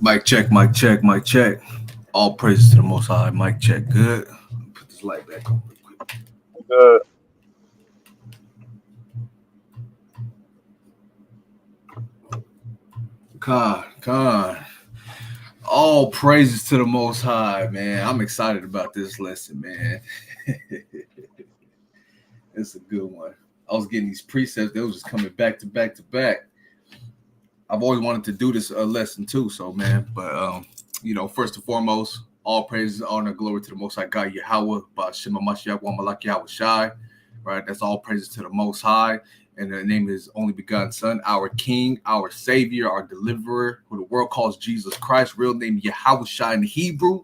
Mic check, mic check, mic check. All praises to the Most High. Mic check, good. Put this light back on real quick. Good. Con. All praises to the Most High, man. I'm excited about this lesson, man. It's a good one. I was getting these precepts; they was just coming back to back to back. I've always wanted to do this lesson too, so man. But first and foremost, all praises, honor, glory to the Most High God Yahweh, Ba'Shem Mashiach, Malak Yahweh Shai. Right, that's all praises to the Most High, and the name of His only begotten Son, our King, our Savior, our Deliverer, who the world calls Jesus Christ. Real name Yahweh Shai in Hebrew.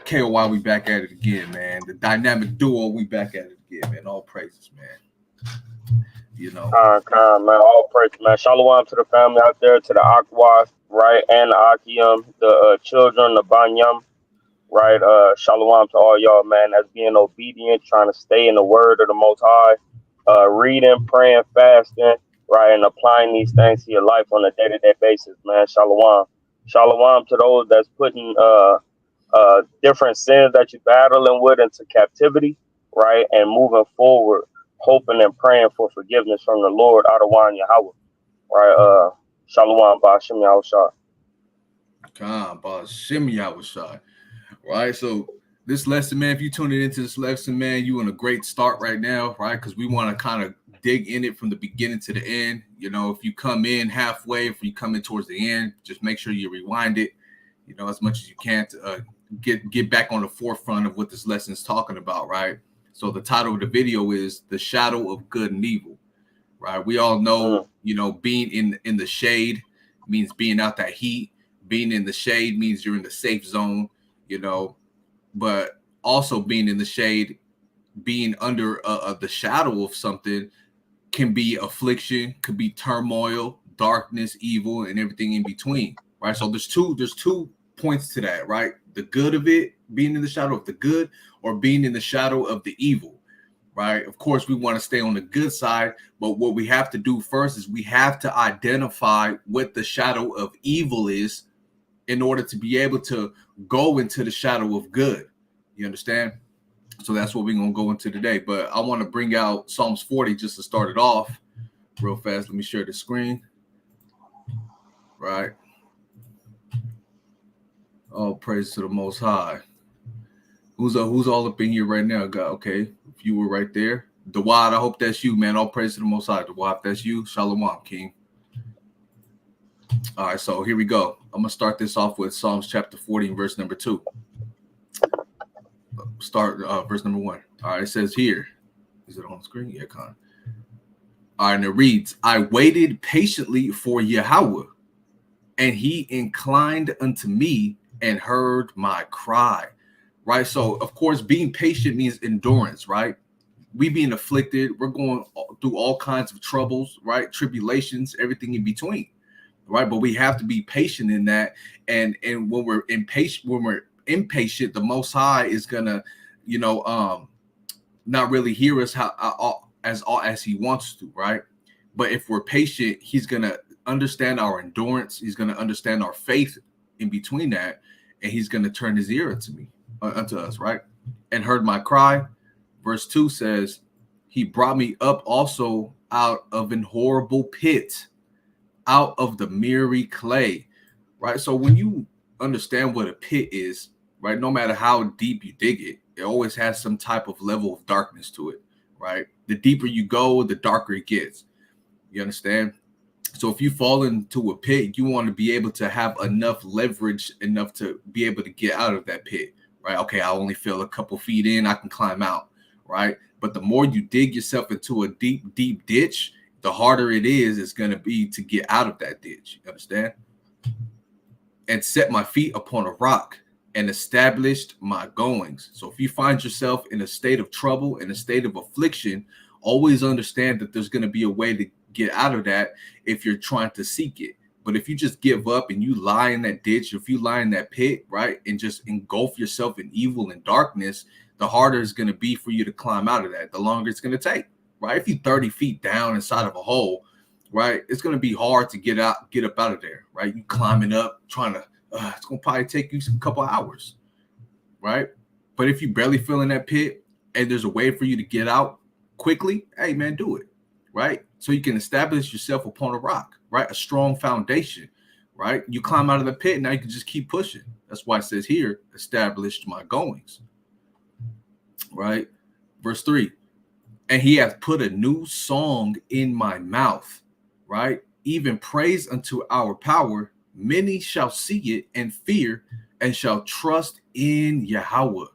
K.O.Y, we back at it again, man. The dynamic duo, we back at it again, man. All praises, man. Man. All praise, man. Shalom to the family out there, to the Akwas, right, and the Akium, the children, the Banyam, right. Shalom to all y'all, man. That's being obedient, trying to stay in the word of the Most High, reading, praying, fasting, right, and applying these things to your life on a day-to-day basis, man. Shalom. Shalom to those that's putting different sins that you're battling with into captivity, right? And moving forward, hoping and praying for forgiveness from the Lord, Adawan Yahweh, right? Shalom, Ba'Shem Yahushua. Khan, Ba'Shem Yahweh Shai. Right, so this lesson, man, if you tune it into this lesson, man, you in a great start right now, right? Because we want to kind of dig in it from the beginning to the end. If you come in halfway, if you come in towards the end, just make sure you rewind it, as much as you can to get back on the forefront of what this lesson is talking about, right? So the title of the video is "The Shadow of Good and Evil," right? We all know, being in the shade means being out that heat. Being in the shade means you're in the safe zone, but also being in the shade, being under the shadow of something can be affliction, could be turmoil, darkness, evil, and everything in between, right? So there's two points to that, right? The good of it, being in the shadow of the good, or being in the shadow of the evil, right? Of course, we want to stay on the good side, but what we have to do first is we have to identify what the shadow of evil is in order to be able to go into the shadow of good. You understand? So that's what we're going to go into today. But I want to bring out Psalms 40 just to start it off real fast. Let me share the screen. Right. All praise to the Most High. Who's all up in here right now? God, okay. If you were right there. Dawad, I hope that's you, man. All praise to the Most High. Dawad, if that's you. Shalom, King. All right, so here we go. I'm going to start this off with Psalms chapter 40 and verse number 2. Start verse number 1. All right, it says here. Is it on the screen? Yeah, Con. All right, and it reads, I waited patiently for Yahweh, and he inclined unto me and heard my cry. Right? So, of course, being patient means endurance, right? We being afflicted, we're going through all kinds of troubles, right? Tribulations, everything in between. Right, but we have to be patient in that, and when we're impatient, the Most High is gonna, not really hear us as He wants to, right? But if we're patient, He's gonna understand our endurance. He's gonna understand our faith in between that, and He's gonna turn His ear unto us, right? And heard my cry. Verse 2 says, He brought me up also out of an horrible pit, out of the miry clay, right? So when you understand what a pit is, right, no matter how deep you dig it, it always has some type of level of darkness to it, right? The deeper you go, the darker it gets. You understand? So if you fall into a pit, you want to be able to have enough leverage, enough to be able to get out of that pit, right? Okay, I only feel a couple feet in, I can climb out, right? But the more you dig yourself into a deep, deep ditch, the harder it is it's going to be to get out of that ditch. You understand? And set my feet upon a rock and established my goings. So if you find yourself in a state of trouble, in a state of affliction, always understand that there's going to be a way to get out of that if you're trying to seek it. But if you just give up and you lie in that ditch, if you lie in that pit, right, and just engulf yourself in evil and darkness, the harder it's going to be for you to climb out of that, the longer it's going to take. Right? If you're 30 feet down inside of a hole, right? It's gonna be hard to get up out of there, right? You climbing up, trying to. It's gonna probably take you some couple hours, right? But if you barely feel in that pit and there's a way for you to get out quickly, hey man, do it, right? So you can establish yourself upon a rock, right? A strong foundation, right? You climb out of the pit, now you can just keep pushing. That's why it says here, established my goings, right? Verse 3, and he hath put a new song in my mouth, right? Even praise unto our power. Many shall see it and fear and shall trust in Yahweh,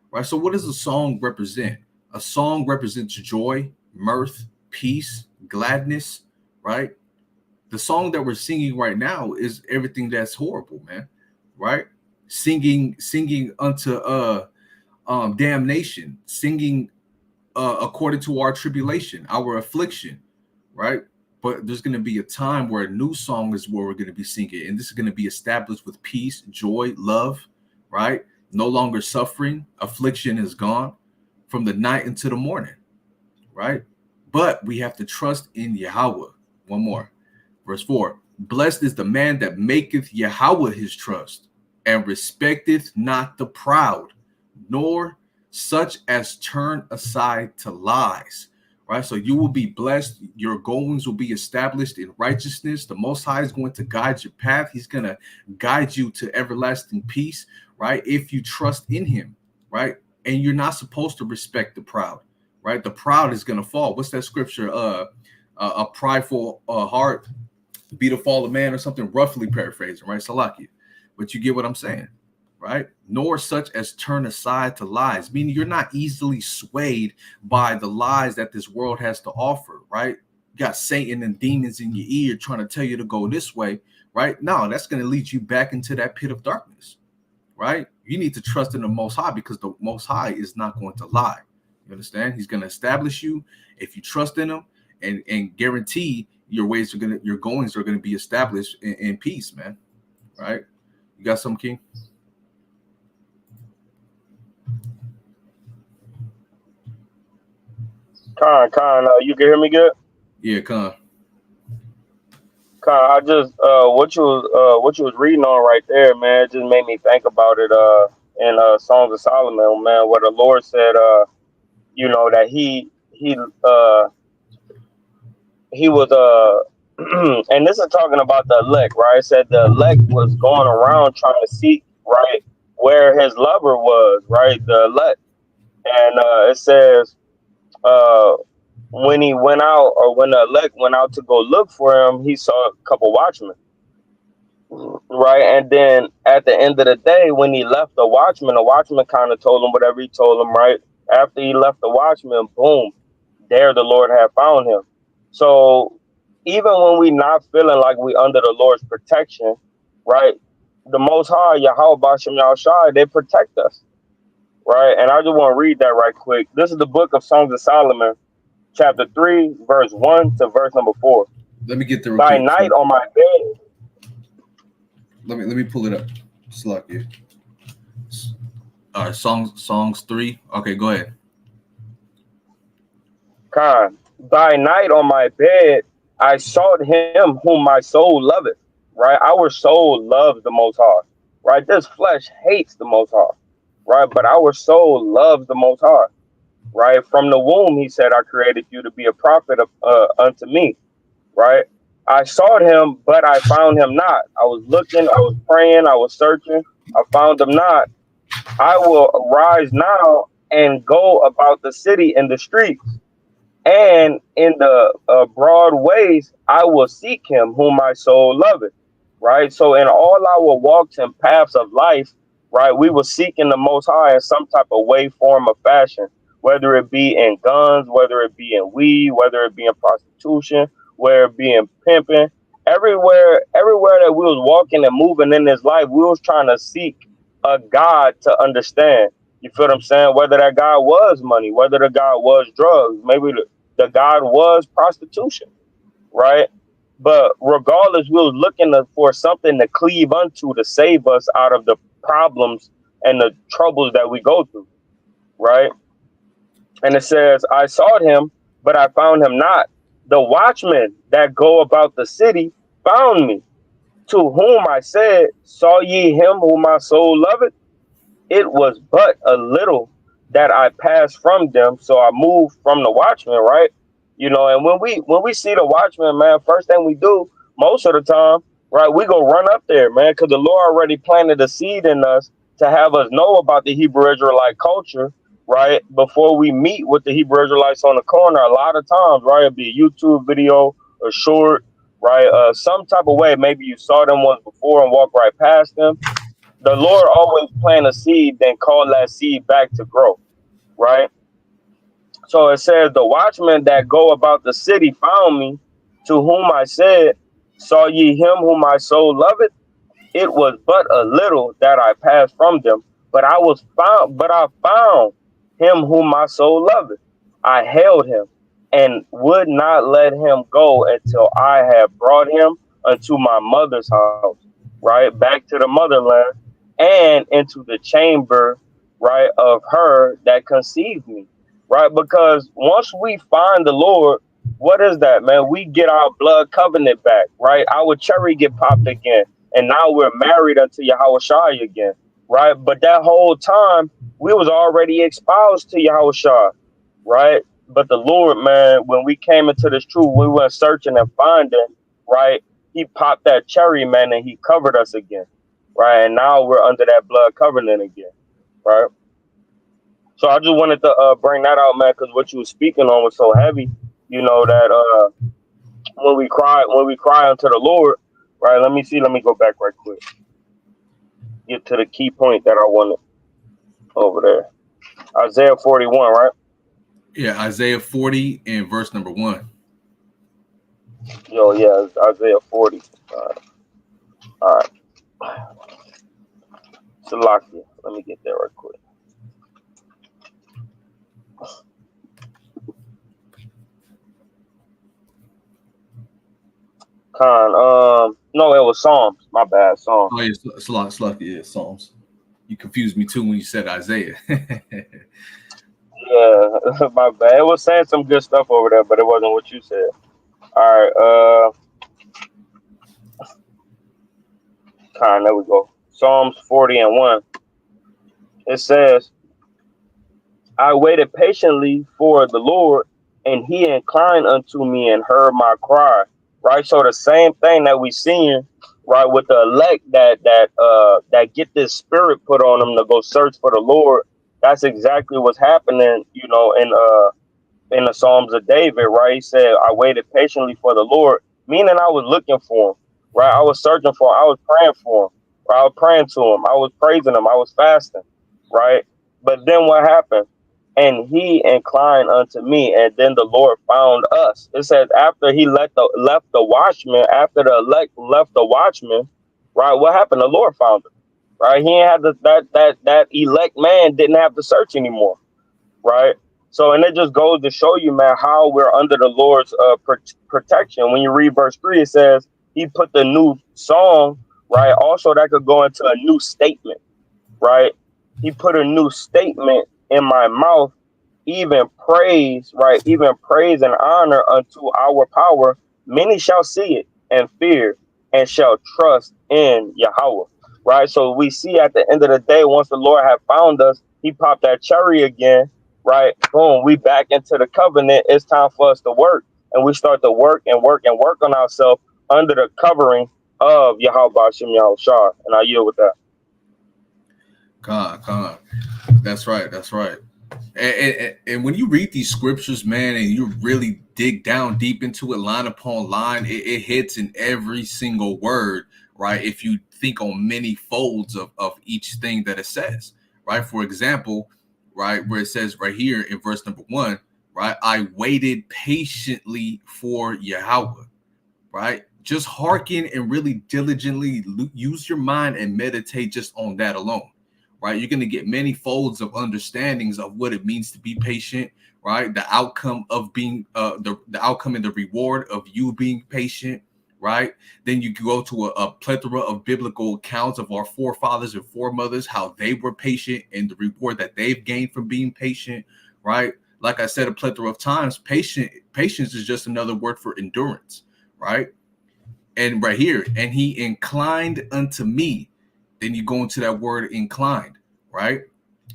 right? So, what does a song represent? A song represents joy, mirth, peace, gladness, right? The song that we're singing right now is everything that's horrible, man, right? Singing unto damnation, singing according to our tribulation, our affliction, right? But there's going to be a time where a new song is where we're going to be singing, and this is going to be established with peace, joy, love, right? No longer suffering, affliction is gone from the night into the morning, right? But we have to trust in Yahweh. One more, verse 4. Blessed is the man that maketh Yahweh his trust, and respecteth not the proud, nor such as turn aside to lies. Right? So you will be blessed. Your goings will be established in righteousness. The Most High is going to guide your path. He's going to guide you to everlasting peace, right? If you trust in him, right? And you're not supposed to respect the proud, right? The proud is going to fall. What's that scripture? A prideful heart be the fall of man, or something, roughly paraphrasing, right? Salakia. But you get what I'm saying, right? Nor such as turn aside to lies, meaning you're not easily swayed by the lies that this world has to offer, right? You got Satan and demons in your ear trying to tell you to go this way, right? No, that's going to lead you back into that pit of darkness, right? You need to trust in the Most High, because the Most High is not going to lie. You understand? He's going to establish you if you trust in him, and guarantee your goings are gonna be established in peace, man. Right? You got some, King? Con, you can hear me good? Yeah, come. Con, I just what you was reading on right there, man, it just made me think about it in Songs of Solomon, man, where the Lord said that uh he was and this is talking about the elect, right? It said the elect was going around trying to seek, right, where his lover was, right? The elect. And it says uh when he went out, or when the elect went out to go look for him, he saw a couple watchmen, right? And then at the end of the day, when he left the watchman kind of told him whatever he told him, right? After he left the watchman, boom, there the Lord had found him. So even when we not feeling like we under the Lord's protection, right? The Most High, Yahweh Bashem Yahushai, they protect us, right? And I just want to read that right quick. This is the book of Songs of Solomon, chapter 3, verse 1 to verse number 4. Let me get there real By quick. night on my bed. Let me pull it up. Salakia. All right, songs 3. Okay, go ahead. Khan, by night on my bed, I sought him whom my soul loveth. Right? Our soul loves the Most High. Right? This flesh hates the Most High. Right? But our soul loves the Most High. Right? From the womb, he said, I created you to be a prophet unto me. Right? I sought him, but I found him not. I was looking, I was praying, I was searching. I found him not. I will arise now and go about the city and the streets, and in the broad ways I will seek him whom my soul loveth. Right? So in all our walks and paths of life, right, we will seek in the Most High in some type of way, form, or fashion, whether it be in guns, whether it be in weed, whether it be in prostitution, whether it be in pimping. Everywhere that we was walking and moving in this life, we was trying to seek a God to understand. You feel what I'm saying? Whether that God was money, whether the God was drugs, maybe the God was prostitution, right? But regardless, we was looking for something to cleave unto to save us out of the problems and the troubles that we go through, right? And it says, I sought him, but I found him not. the watchmen that go about the city found me, to whom I said, Saw ye him whom my soul loveth? It was but a little that I passed from them, so I moved from the watchman, right? And when we see the watchman, man, first thing we do most of the time, right, we go run up there, man, because the Lord already planted a seed in us to have us know about the Hebrew Israelite culture, right? Before we meet with the Hebrew Israelites on the corner, a lot of times, right, it'll be a YouTube video, a short, right, some type of way. Maybe you saw them once before and walked right past them. The Lord always plant a seed, then call that seed back to grow, right? So it says, the watchmen that go about the city found me, to whom I said, Saw ye him whom my soul loveth? It was but a little that I passed from them, but I found him whom my soul loveth. I held him and would not let him go until I had brought him unto my mother's house, right? Back to the motherland and into the chamber, right, of her that conceived me. Right? Because once we find the Lord, what is that, man? We get our blood covenant back, right? Our cherry get popped again, and now we're married unto Yahweh Shai again, right? But that whole time we was already espoused to Yahweh Shai, right? But the Lord, man, when we came into this truth, we went searching and finding, right? He popped that cherry, man, and he covered us again, right? And now we're under that blood covenant again, right? So I just wanted to bring that out, man, because what you were speaking on was so heavy. That when we cry unto the Lord, right? Let me see. Let me go back right quick. Get to the key point that I wanted over there. Isaiah 41, right? Yeah, Isaiah 40 and verse number 1. Yo, yeah, it's Isaiah 40. All right. Salakia. Let me get there right quick. No, it was Psalms. My bad, Psalms. Oh, yeah, Slucky, yeah, Psalms. You confused me too when you said Isaiah. Yeah, my bad. It was saying some good stuff over there, but it wasn't what you said. All right, there we go. Psalms 40 and 1. It says, I waited patiently for the Lord, and he inclined unto me and heard my cry. Right? So the same thing that we seeing, right, with the elect that get this spirit put on them to go search for the Lord. That's exactly what's happening, in the Psalms of David, right? He said, I waited patiently for the Lord, meaning I was looking for him, right? I was searching for him. I was praying for him, right? I was praying to him. I was praising him. I was fasting, right? But then what happened? And he inclined unto me, and then the Lord found us. It says after he left the watchman, after the elect left the watchman, right? What happened? The Lord found him, right? He ain't had that elect man didn't have to search anymore, right? So, and it just goes to show you, man, how we're under the Lord's protection. When you read verse 3, it says he put the new song, right? Also, that could go into a new statement, right? He put a new statement in my mouth, even praise, right? Even praise and honor unto our power. Many shall see it and fear and shall trust in Yahweh, right? So we see at the end of the day, once the Lord had found us, he popped that cherry again, right? Boom, we back into the covenant. It's time for us to work. And we start to work and work and work on ourselves under the covering of Yahweh Shem Yahushua. And I yield with that. Con. That's right. That's right. And when you read these scriptures, man, and you really dig down deep into it, line upon line, it hits in every single word, right? If you think on many folds of each thing that it says, right? For example, right, where it says right here in verse number 1, right? I waited patiently for Yahweh, right? Just hearken and really diligently use your mind and meditate just on that alone, right? You're going to get many folds of understandings of what it means to be patient, right? The outcome of being the outcome and the reward of you being patient, right? Then you go to a plethora of biblical accounts of our forefathers and foremothers, how they were patient and the reward that they've gained from being patient, right? like I said a plethora of times, patience is just another word for endurance, right? And right here, and he inclined unto me. Then you go into that word inclined, right?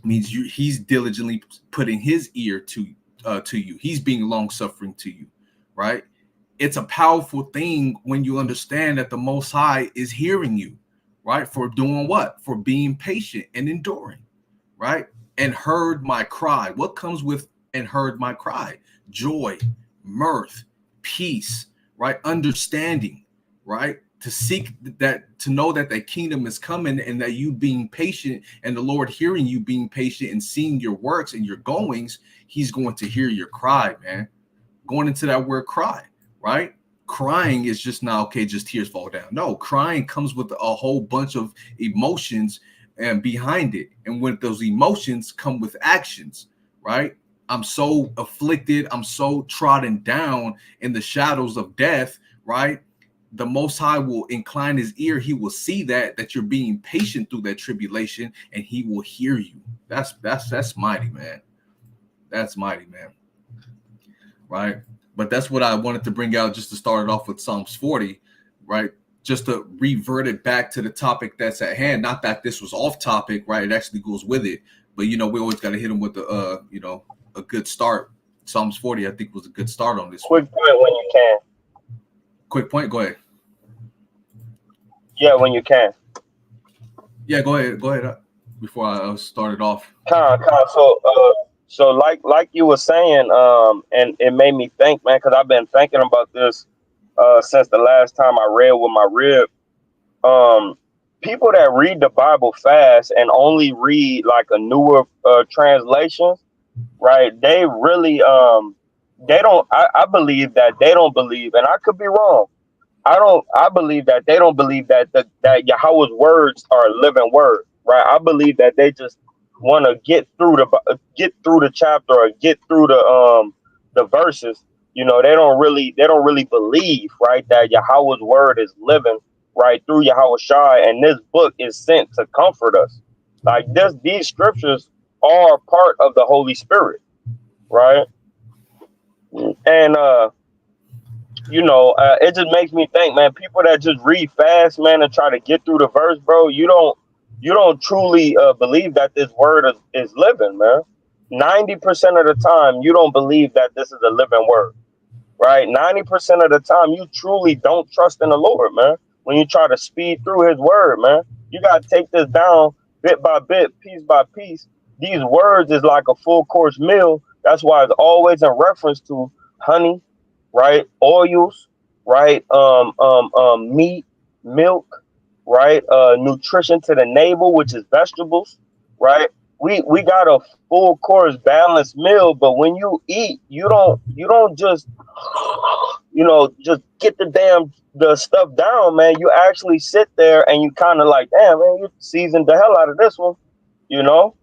Means he's diligently putting his ear to you. He's being long suffering to you, right? It's a powerful thing when you understand that the Most High is hearing you, right? For doing what? For being patient and enduring, right? And heard my cry. What comes with and heard my cry? Joy, mirth, peace, right? Understanding, right? To seek that, to know that the kingdom is coming and that you being patient and the Lord hearing you being patient and seeing your works and your goings, he's going to hear your cry, man. Going into that word cry, right? Crying is just not okay, just tears fall down. No, crying comes with a whole bunch of emotions and behind it. And with those emotions come with actions, right? I'm so afflicted, I'm so trodden down in the shadows of death, right? The Most High will incline his ear. He will see that you're being patient through that tribulation, and he will hear you. That's mighty, man. That's mighty, man. Right? But that's what I wanted to bring out just to start it off with Psalms 40, right? Just to revert it back to the topic that's at hand. Not that this was off topic, right? It actually goes with it. But, we always got to hit them with the, a good start. Psalms 40, I think, was a good start on this. Quick point when you can. Quick point. Go ahead. Yeah, when you can. Yeah, go ahead. Go ahead. Before I started off. So like you were saying, and it made me think, man, because I've been thinking about this since the last time I read with my rib. People that read the Bible fast and only read like a newer translation, right? They really they don't. I believe that they don't believe, and I could be wrong. I believe that they don't believe that that Yahweh's words are a living word, right? I believe that they just want to get through the chapter or get through the verses. They don't really believe, right, that Yahweh's word is living, right, through Yahweh Shai, and this book is sent to comfort us. Like these scriptures are part of the Holy Spirit, right? And it just makes me think, man, people that just read fast, man, and try to get through the verse, bro, you don't truly believe that this word is living, man. 90% of the time, you don't believe that this is a living word, right? 90% of the time, you truly don't trust in the Lord, man. When you try to speed through his word, man, you got to take this down bit by bit, piece by piece. These words is like a full course meal. That's why it's always in reference to honey, right? Oils, right? Meat, milk, right? Nutrition to the navel, which is vegetables, right? We got a full course balanced meal, but when you eat, you don't just just get the stuff down, man. You actually sit there and you kind of like, damn, man, you seasoned the hell out of this one, you know.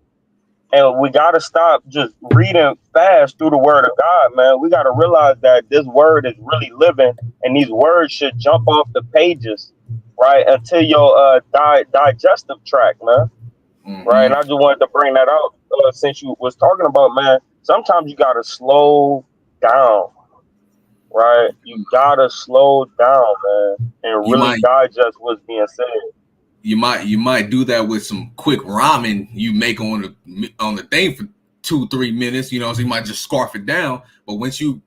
And we got to stop just reading fast through the word of God, man. We got to realize that this word is really living, and these words should jump off the pages, right, until your digestive tract, man. Mm-hmm. Right. And I just wanted to bring that out since you was talking about, man, sometimes you got to slow down, right? You got to slow down, man, and really digest what's being said. You might do that with some quick ramen you make on the thing for 2-3 minutes, so you might just scarf it down. But once you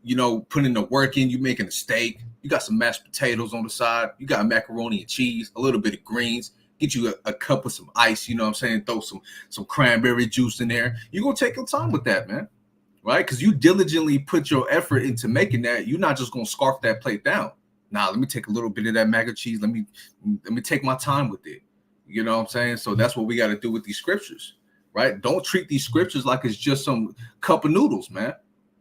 put in the work in, you making a steak, you got some mashed potatoes on the side, you got macaroni and cheese, a little bit of greens, get you a cup of some ice, throw some cranberry juice in there. You're gonna take your time with that, man, right? Because you diligently put your effort into making that. You're not just gonna scarf that plate down. Nah, let me take a little bit of that mac and cheese. Let me take my time with it. You know what I'm saying? So that's what we got to do with these scriptures, right? Don't treat these scriptures like it's just some cup of noodles, man.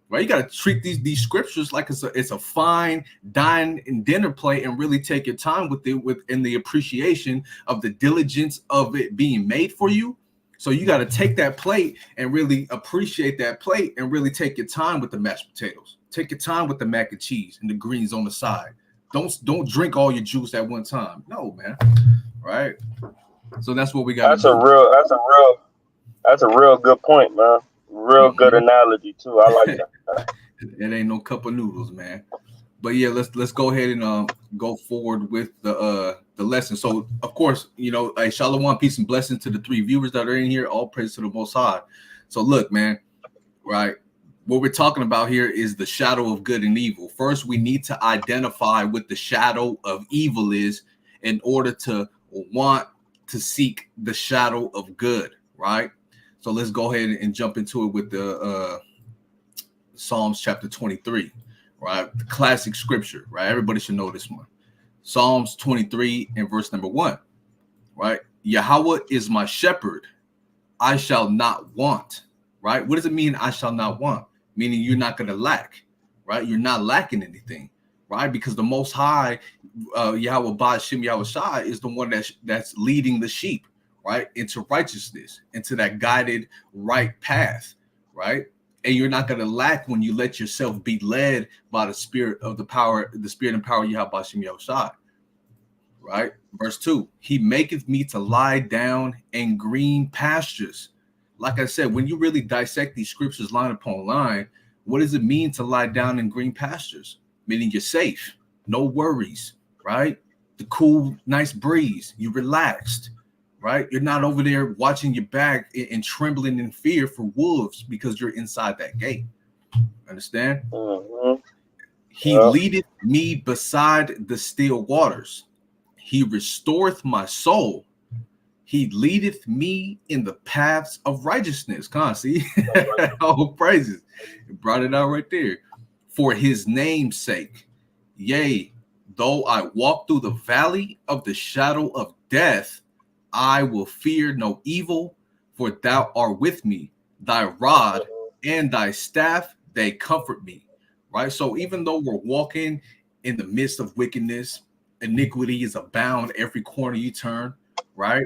Right? You got to treat these scriptures like it's a fine dine and dinner plate, and really take your time with it, in the appreciation of the diligence of it being made for you. So you got to take that plate and really appreciate that plate, and really take your time with the mashed potatoes. Take your time with the mac and cheese and the greens on the side. Don't drink all your juice at one time. No, man. Right. So that's what we got. That's a real good point, man. Real good Mm-hmm. analogy too. I like that. It ain't no cup of noodles, man. But yeah, let's go ahead and go forward with the lesson. So of course, a shalom, peace and blessing to the three viewers that are in here. All praise to the Most High. So look, man, right? What we're talking about here is the shadow of good and evil. First, we need to identify what the shadow of evil is in order to want to seek the shadow of good, right? So let's go ahead and jump into it with the Psalms chapter 23, right? The classic scripture, right? Everybody should know this one. Psalms 23 and verse number 1, right? Yahweh is my shepherd, I shall not want, right? What does it mean, I shall not want? Meaning you're not going to lack, right? You're not lacking anything, right? Because the Most High, Yahweh Ba'ashem Yahweh Shai, is the one that's leading the sheep, right? Into righteousness, into that guided right path, right? And you're not going to lack when you let yourself be led by the spirit of the spirit and power of Yahweh Ba'ashem Yahweh Shai, right? Verse 2, he maketh me to lie down in green pastures. Like I said, when you really dissect these scriptures line upon line, what does it mean to lie down in green pastures? Meaning you're safe, no worries, right? The cool, nice breeze, you relaxed, right? You're not over there watching your back and trembling in fear for wolves because you're inside that gate. Understand? Mm-hmm. He Yep. leadeth me beside the still waters. He restoreth my soul. He leadeth me in the paths of righteousness. Come on, see? Oh, praises. It brought it out right there. For his name's sake. Yea, though I walk through the valley of the shadow of death, I will fear no evil, for thou art with me. Thy rod and thy staff, they comfort me. Right? So even though we're walking in the midst of wickedness, iniquity is abound every corner you turn, right?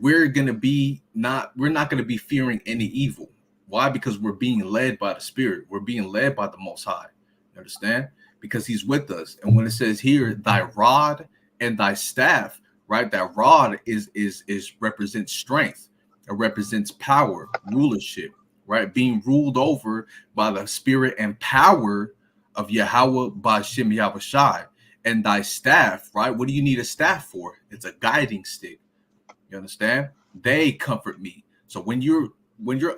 We're not going to be fearing any evil. Why? Because we're being led by the Spirit. We're being led by the Most High. You understand? Because he's with us. And when it says here, thy rod and thy staff, right? That rod is represents strength. It represents power, rulership, right? Being ruled over by the spirit and power of Yahweh Ba'ashem Yahweh Shai. And thy staff, right? What do you need a staff for? It's a guiding stick. You understand? They comfort me. So when you're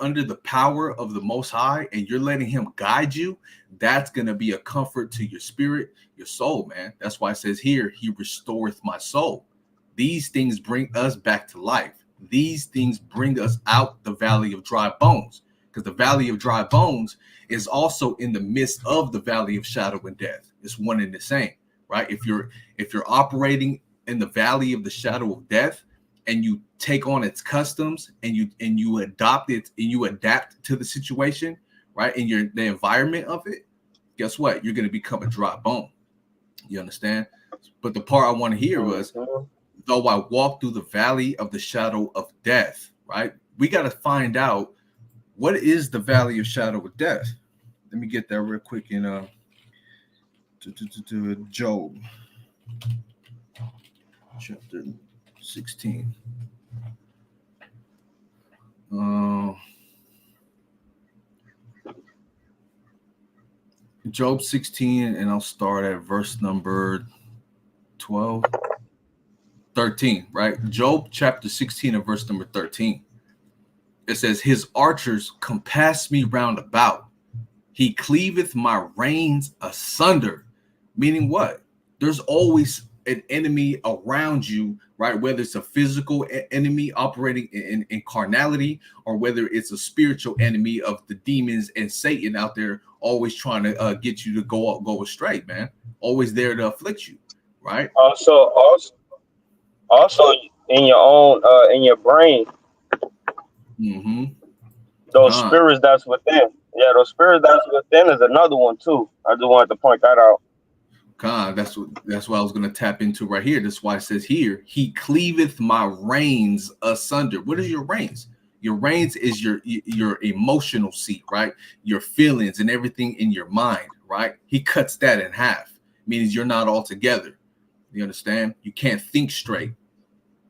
under the power of the Most High and you're letting him guide you, that's going to be a comfort to your spirit, your soul, man. That's why it says here, he restoreth my soul. These things bring us back to life. These things bring us out the valley of dry bones, because the valley of dry bones is also in the midst of the valley of shadow and death. It's one and the same, right? If you're operating in the valley of the shadow of death, and you take on its customs and you adopt it and you adapt to the situation, right? And the environment of it, guess what? You're going to become a dry bone. You understand? But the part I want to hear was, Mm-hmm. though I walk through the valley of the shadow of death, right? We got to find out, what is the valley of shadow of death? Let me get that real quick in Job chapter 16. Job 16, and I'll start at verse number 12, 13, right? Job chapter 16 and verse number 13. It says, his archers compass me round about. He cleaveth my reins asunder. Meaning what? There's always an enemy around you, right? Whether it's a physical enemy operating in carnality, or whether it's a spiritual enemy of the demons and Satan out there, always trying to get you to go astray, man. Always there to afflict you, right? Also in your own in your brain, Mm-hmm. those Con, spirits that's within. Yeah, those spirits that's within is another one too. I just wanted to point that out. that's what I was gonna tap into right here. That's why it says here, he cleaveth my reins asunder. What is your reins? Your reins is your emotional seat, right? Your feelings and everything in your mind, right? He cuts that in half, means you're not all together. You understand? You can't think straight.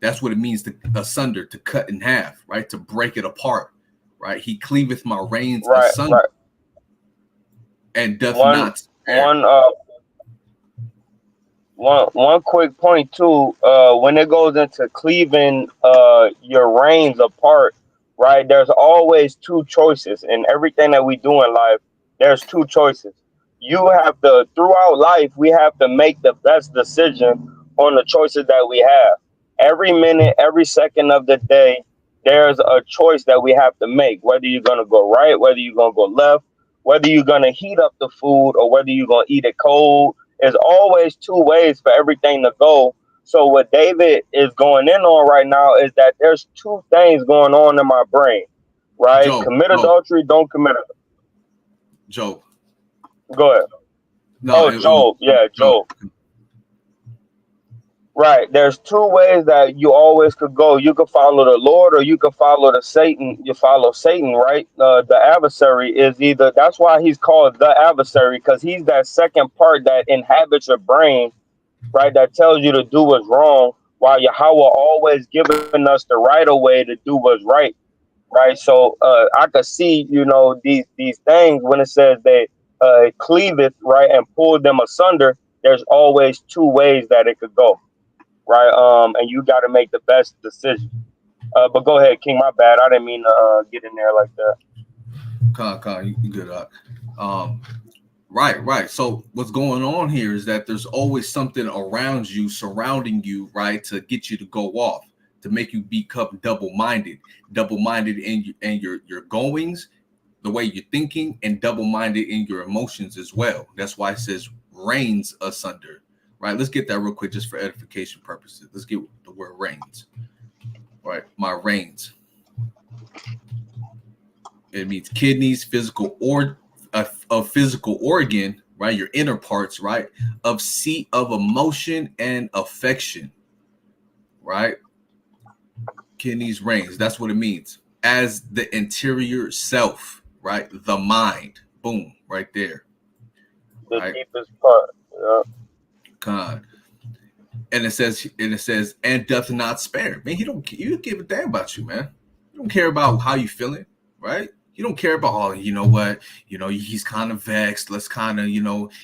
That's what it means to asunder, to cut in half, right? To break it apart, right? He cleaveth my reins Right, asunder right. and doth One, not spare. one, one quick point too. When it goes into cleaving your reins apart, right? There's always two choices in everything that we do in life. There's two choices. You have to throughout life. We have to make the best decision on the choices that we have. Every minute, every second of the day, there's a choice that we have to make. Whether you're gonna go right, whether you're gonna go left, whether you're gonna heat up the food or whether you're gonna eat it cold. There's always two ways for everything to go. So what David is going in on right now is that there's two things going on in my brain, right? Job, Commit Job, adultery, don't commit it. Job. Go ahead. No, Oh, Job. Yeah, Job. Job. Right. There's two ways that you always could go. You could follow the Lord or you could follow the Satan. You follow Satan, right? The adversary is either, that's why he's called the adversary, because he's that second part that inhabits your brain, right? That tells you to do what's wrong, while Yahweh always giving us the right of way to do what's right, right? So I could see, these things when it says they cleaveth, right, and pull them asunder. There's always two ways that it could go, right? And you got to make the best decision. But go ahead, King. My bad. I didn't mean to get in there like that. You good. Um, right, right. So what's going on here is that there's always something around you, surrounding you, right, to get you to go off, to make you become double-minded in your goings, the way you're thinking, and double-minded in your emotions as well. That's why it says reigns asunder. Right. Let's get that real quick, just for edification purposes. Let's get the word reigns. Right. My reigns. It means kidneys, physical or of physical organ, right? Your inner parts, right? Of seat of emotion and affection, right? Kidneys, reigns. That's what it means. As the interior self, right? The mind. Boom, right there, The right? deepest part. Yeah. God. And doth not spare. Man, you don't give a damn about you, man. You don't care about how you feeling, right? You don't care about, oh, you know what, he's kind of vexed. Let's kind of,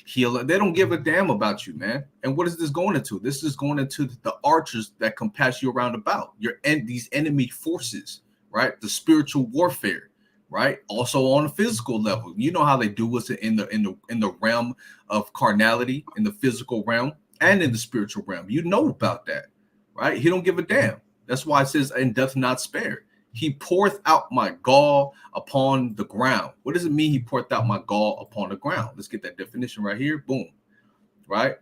heal it. They don't give a damn about you, man. And what is this going into? This is going into the archers that compass you around about these enemy forces, right? The spiritual warfare, right? Also on a physical level, you know how they do us in the realm of carnality, in the physical realm and in the spiritual realm. You know about that, right? He don't give a damn. That's why it says, and doth not spare. He poureth out my gall upon the ground. What does it mean he poureth out my gall upon the ground? Let's get that definition right here. Boom. Right?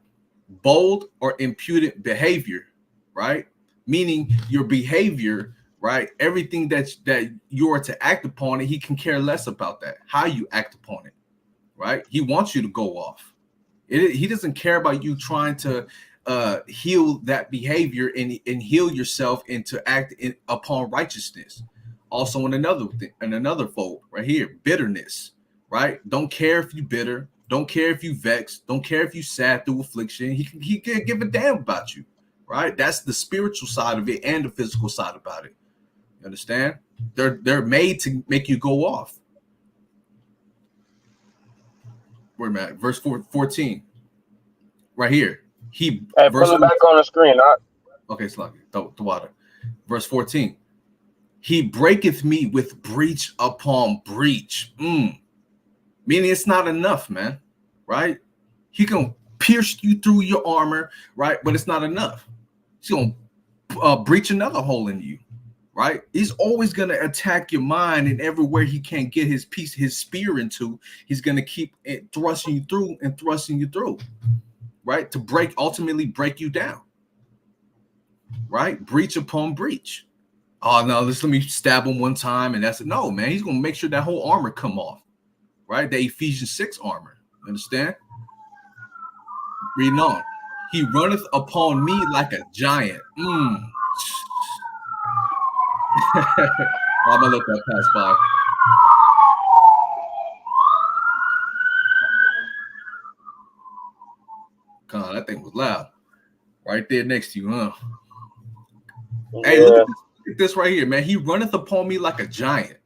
Bold or impudent behavior, right? Meaning your behavior, right? Everything that you are to act upon it, he can care less about that. How you act upon it, right? He wants you to go off. He doesn't care about you trying to heal that behavior and heal yourself and to act upon righteousness. Also, in another fold right here, bitterness. Right? Don't care if you bitter. Don't care if you vexed. Don't care if you sad through affliction. He can't give a damn about you. Right? That's the spiritual side of it and the physical side about it. You understand? They're made to make you go off. Where am I at? Verse 14. Right here. Hey, Verse pull it 14. back on the screen. Okay, Sluggy, the water. Verse 14. He breaketh me with breach upon breach. Meaning it's not enough, man. Right? He can pierce you through your armor, right? But it's not enough. He's gonna breach another hole in you, right? He's always gonna attack your mind, and everywhere he can't get his spear into, he's gonna keep thrusting you through, right? To ultimately break you down. Right? Breach upon breach. Oh no, let me stab him one time and that's it. No, man, he's gonna make sure that whole armor come off. Right? The Ephesians 6 armor. Understand? Reading on. He runneth upon me like a giant. I'm gonna let that pass by. God, that thing was loud. Right there next to you, huh? Yeah. Hey, look at this right here, man. He runneth upon me like a giant.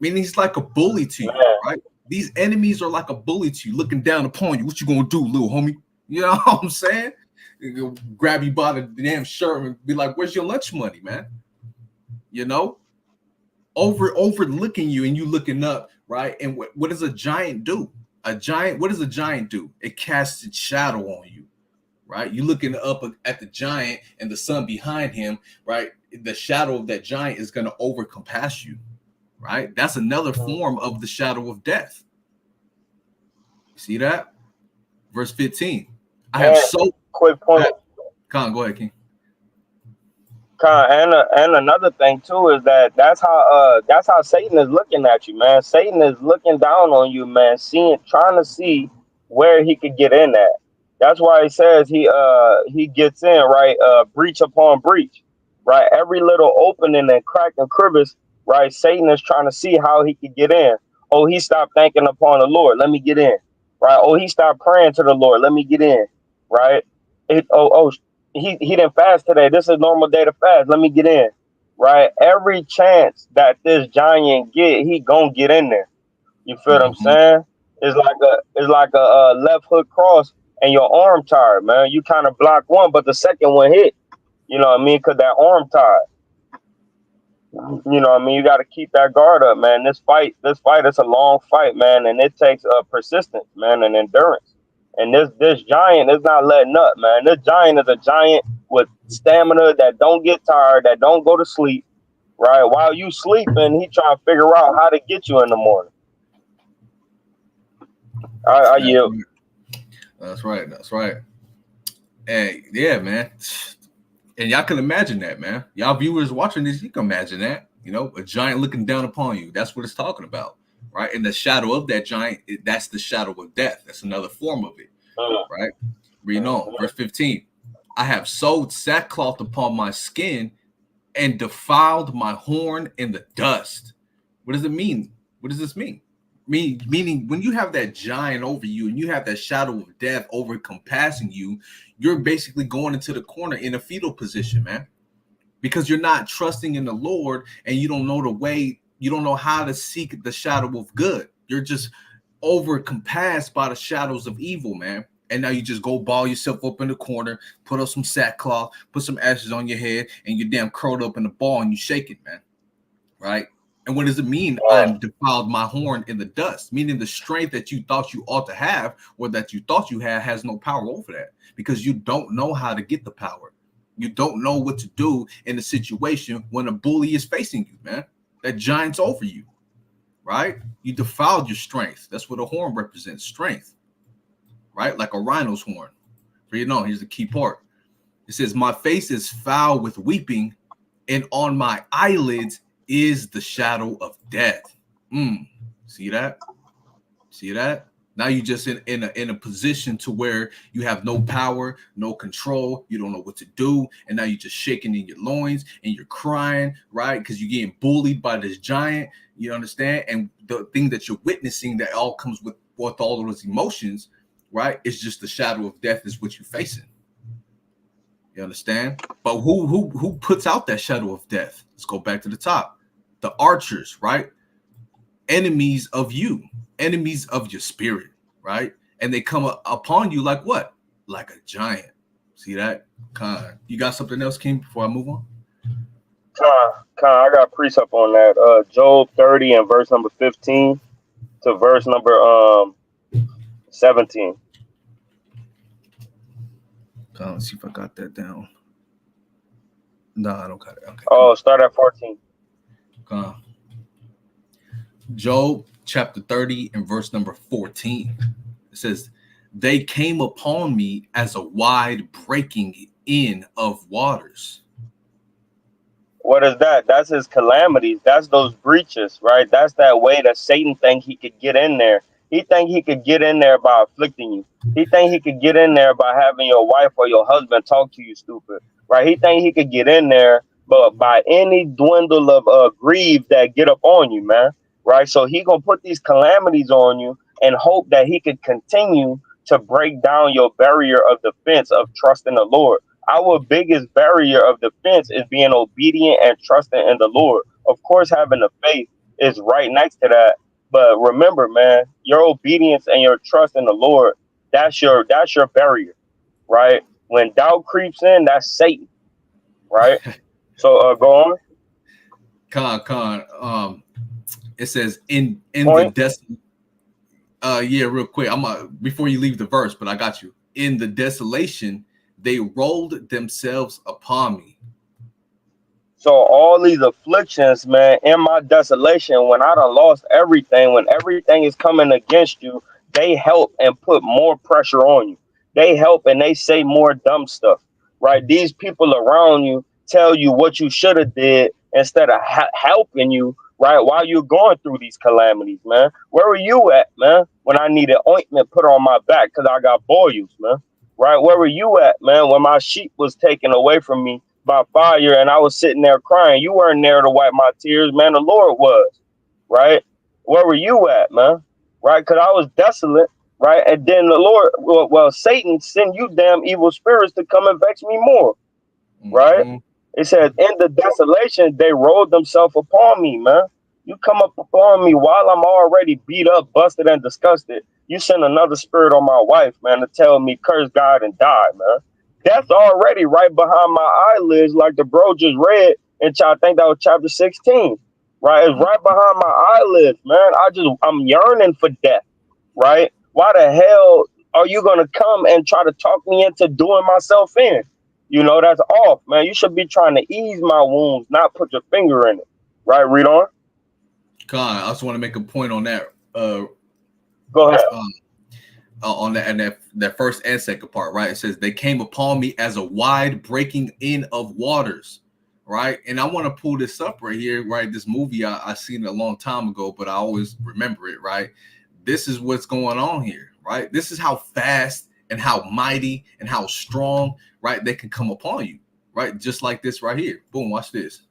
Meaning he's like a bully to you, man. right? These enemies are like a bully to you, looking down upon you. What you gonna do, little homie? You know what I'm saying? He'll grab you by the damn shirt and be like, "Where's your lunch money, man?" You know, overlooking you and you looking up, right? And what does a giant do? What does a giant do? It casts its shadow on you, right? You looking up at the giant and the sun behind him, right? The shadow of that giant is going to overcompass you, right? That's another form of the shadow of death. See that? Verse 15. I have And so. quick point. Go ahead, King. And another thing too is that that's how Satan is looking at you, man. Satan is looking down on you, man, trying to see where he could get in at. That's why he says he gets in, right, breach upon breach, right. Every little opening and crack and crevice, right. Satan is trying to see how he could get in. Oh, he stopped thanking upon the Lord. Let me get in, right. Oh, he stopped praying to the Lord. Let me get in, right. He didn't fast today. This is a normal day to fast. Let me get in. Right? Every chance that this giant get, he gonna get in there. You feel what I'm Mm-hmm. saying? It's like a left hook cross and your arm tired, man. You kind of block one, but the second one hit. You know what I mean? Because that arm tied. You know what I mean? You got to keep that guard up, man. This fight is a long fight, man, and it takes persistence, man, and endurance. And this giant is not letting up, man. This giant is a giant with stamina that don't get tired, that don't go to sleep, right? While you sleeping, he trying to figure out how to get you in the morning. I That's yield. right. That's right. That's right. Hey, yeah, man. And y'all can imagine that, man. Y'all viewers watching this, you can imagine that. You know, a giant looking down upon you. That's what it's talking about, right? And the shadow of that giant, that's the shadow of death. That's another form of it, right? Reading on, verse 15. I have sewed sackcloth upon my skin and defiled my horn in the dust. What does it mean? What does this mean? Meaning when you have that giant over you and you have that shadow of death over compassing you, you're basically going into the corner in a fetal position, man, because you're not trusting in the Lord and you don't know the way, you don't know how to seek the shadow of good. You're just over compassed by the shadows of evil, man. And now you just go ball yourself up in the corner, put up some sackcloth, put some ashes on your head, and you're damn curled up in the ball and you shake it, man. Right? And what does it mean? I defiled my horn in the dust, meaning the strength that you thought you ought to have or that you thought you had has no power over that because you don't know how to get the power. You don't know what to do in a situation when a bully is facing you, man. That giant's over you, right? You defiled your strength. That's what a horn represents, strength, right? Like a rhino's horn. So you know, here's the key part. It says, my face is foul with weeping, and on my eyelids is the shadow of death. See that? See that? Now you just in a position to where you have no power, no control, you don't know what to do, and now you're just shaking in your loins and you're crying, right? Because you're getting bullied by this giant. You understand? And the thing that you're witnessing that all comes with all of those emotions, right? It's just the shadow of death is what you're facing. You understand? But who puts out that shadow of death? Let's go back to the top. The archers, right? Enemies of you, enemies of your spirit, right? And they come upon you like what? Like a giant. See that? You got something else, King, before I move on? I got a precept on that. Job 30 and verse number 15 to verse number 17. Let's see if I got that down. No, I don't got it. Okay. Oh, start at 14. Job chapter 30 and verse number 14. It says, they came upon me as a wide breaking in of waters. What is that? That's his calamities. That's those breaches, right? That's that way that Satan think he could get in there. He think he could get in there by afflicting you. He think he could get in there by having your wife or your husband talk to you stupid, right? He think he could get in there, but by any dwindle of grief that get up on you, man, right? So he gonna put these calamities on you and hope that he could continue to break down your barrier of defense of trust in the Lord. Our biggest barrier of defense is being obedient and trusting in the Lord. Of course, having the faith is right next to that. But remember, man, your obedience and your trust in the Lord, that's your barrier, right? When doubt creeps in, that's Satan, right? So go on. Con. It says in the Point. yeah, real quick. Before you leave the verse, but I got you. In the desolation, they rolled themselves upon me. So all these afflictions, man, in my desolation, when I done lost everything, when everything is coming against you, they help and put more pressure on you. They help and they say more dumb stuff, right? These people around you tell you what you should have did instead of helping you, right? While you're going through these calamities, man. Where were you at, man? When I needed ointment put on my back because I got boils, man. Right? Where were you at, man? When my sheep was taken away from me by fire and I was sitting there crying. You weren't there to wipe my tears, man. The Lord was, right? Where were you at, man? Right? Because I was desolate, right? And then the Lord, well, Satan send you damn evil spirits to come and vex me more, right? Mm-hmm. It says, in the desolation, they rolled themselves upon me, man. You come up upon me while I'm already beat up, busted, and disgusted. You send another spirit on my wife, man, to tell me curse God and die, man. That's already right behind my eyelids, like the bro just read, and I think that was chapter 16, right? It's right behind my eyelids, man. I'm yearning for death, right? Why the hell are you gonna come and try to talk me into doing myself in? That's off, man. You should be trying to ease my wounds, not put your finger in it. Right, read on. Con, I also want to make a point on that. Go ahead. Um, on that first and second part, right? It says they came upon me as a wide breaking in of waters, right? And I want to pull this up right here, right? This movie I seen it a long time ago, but I always remember it, right? This is what's going on here, right? This is how fast and how mighty and how strong, right? They can come upon you, right? Just like this right here. Boom, watch this.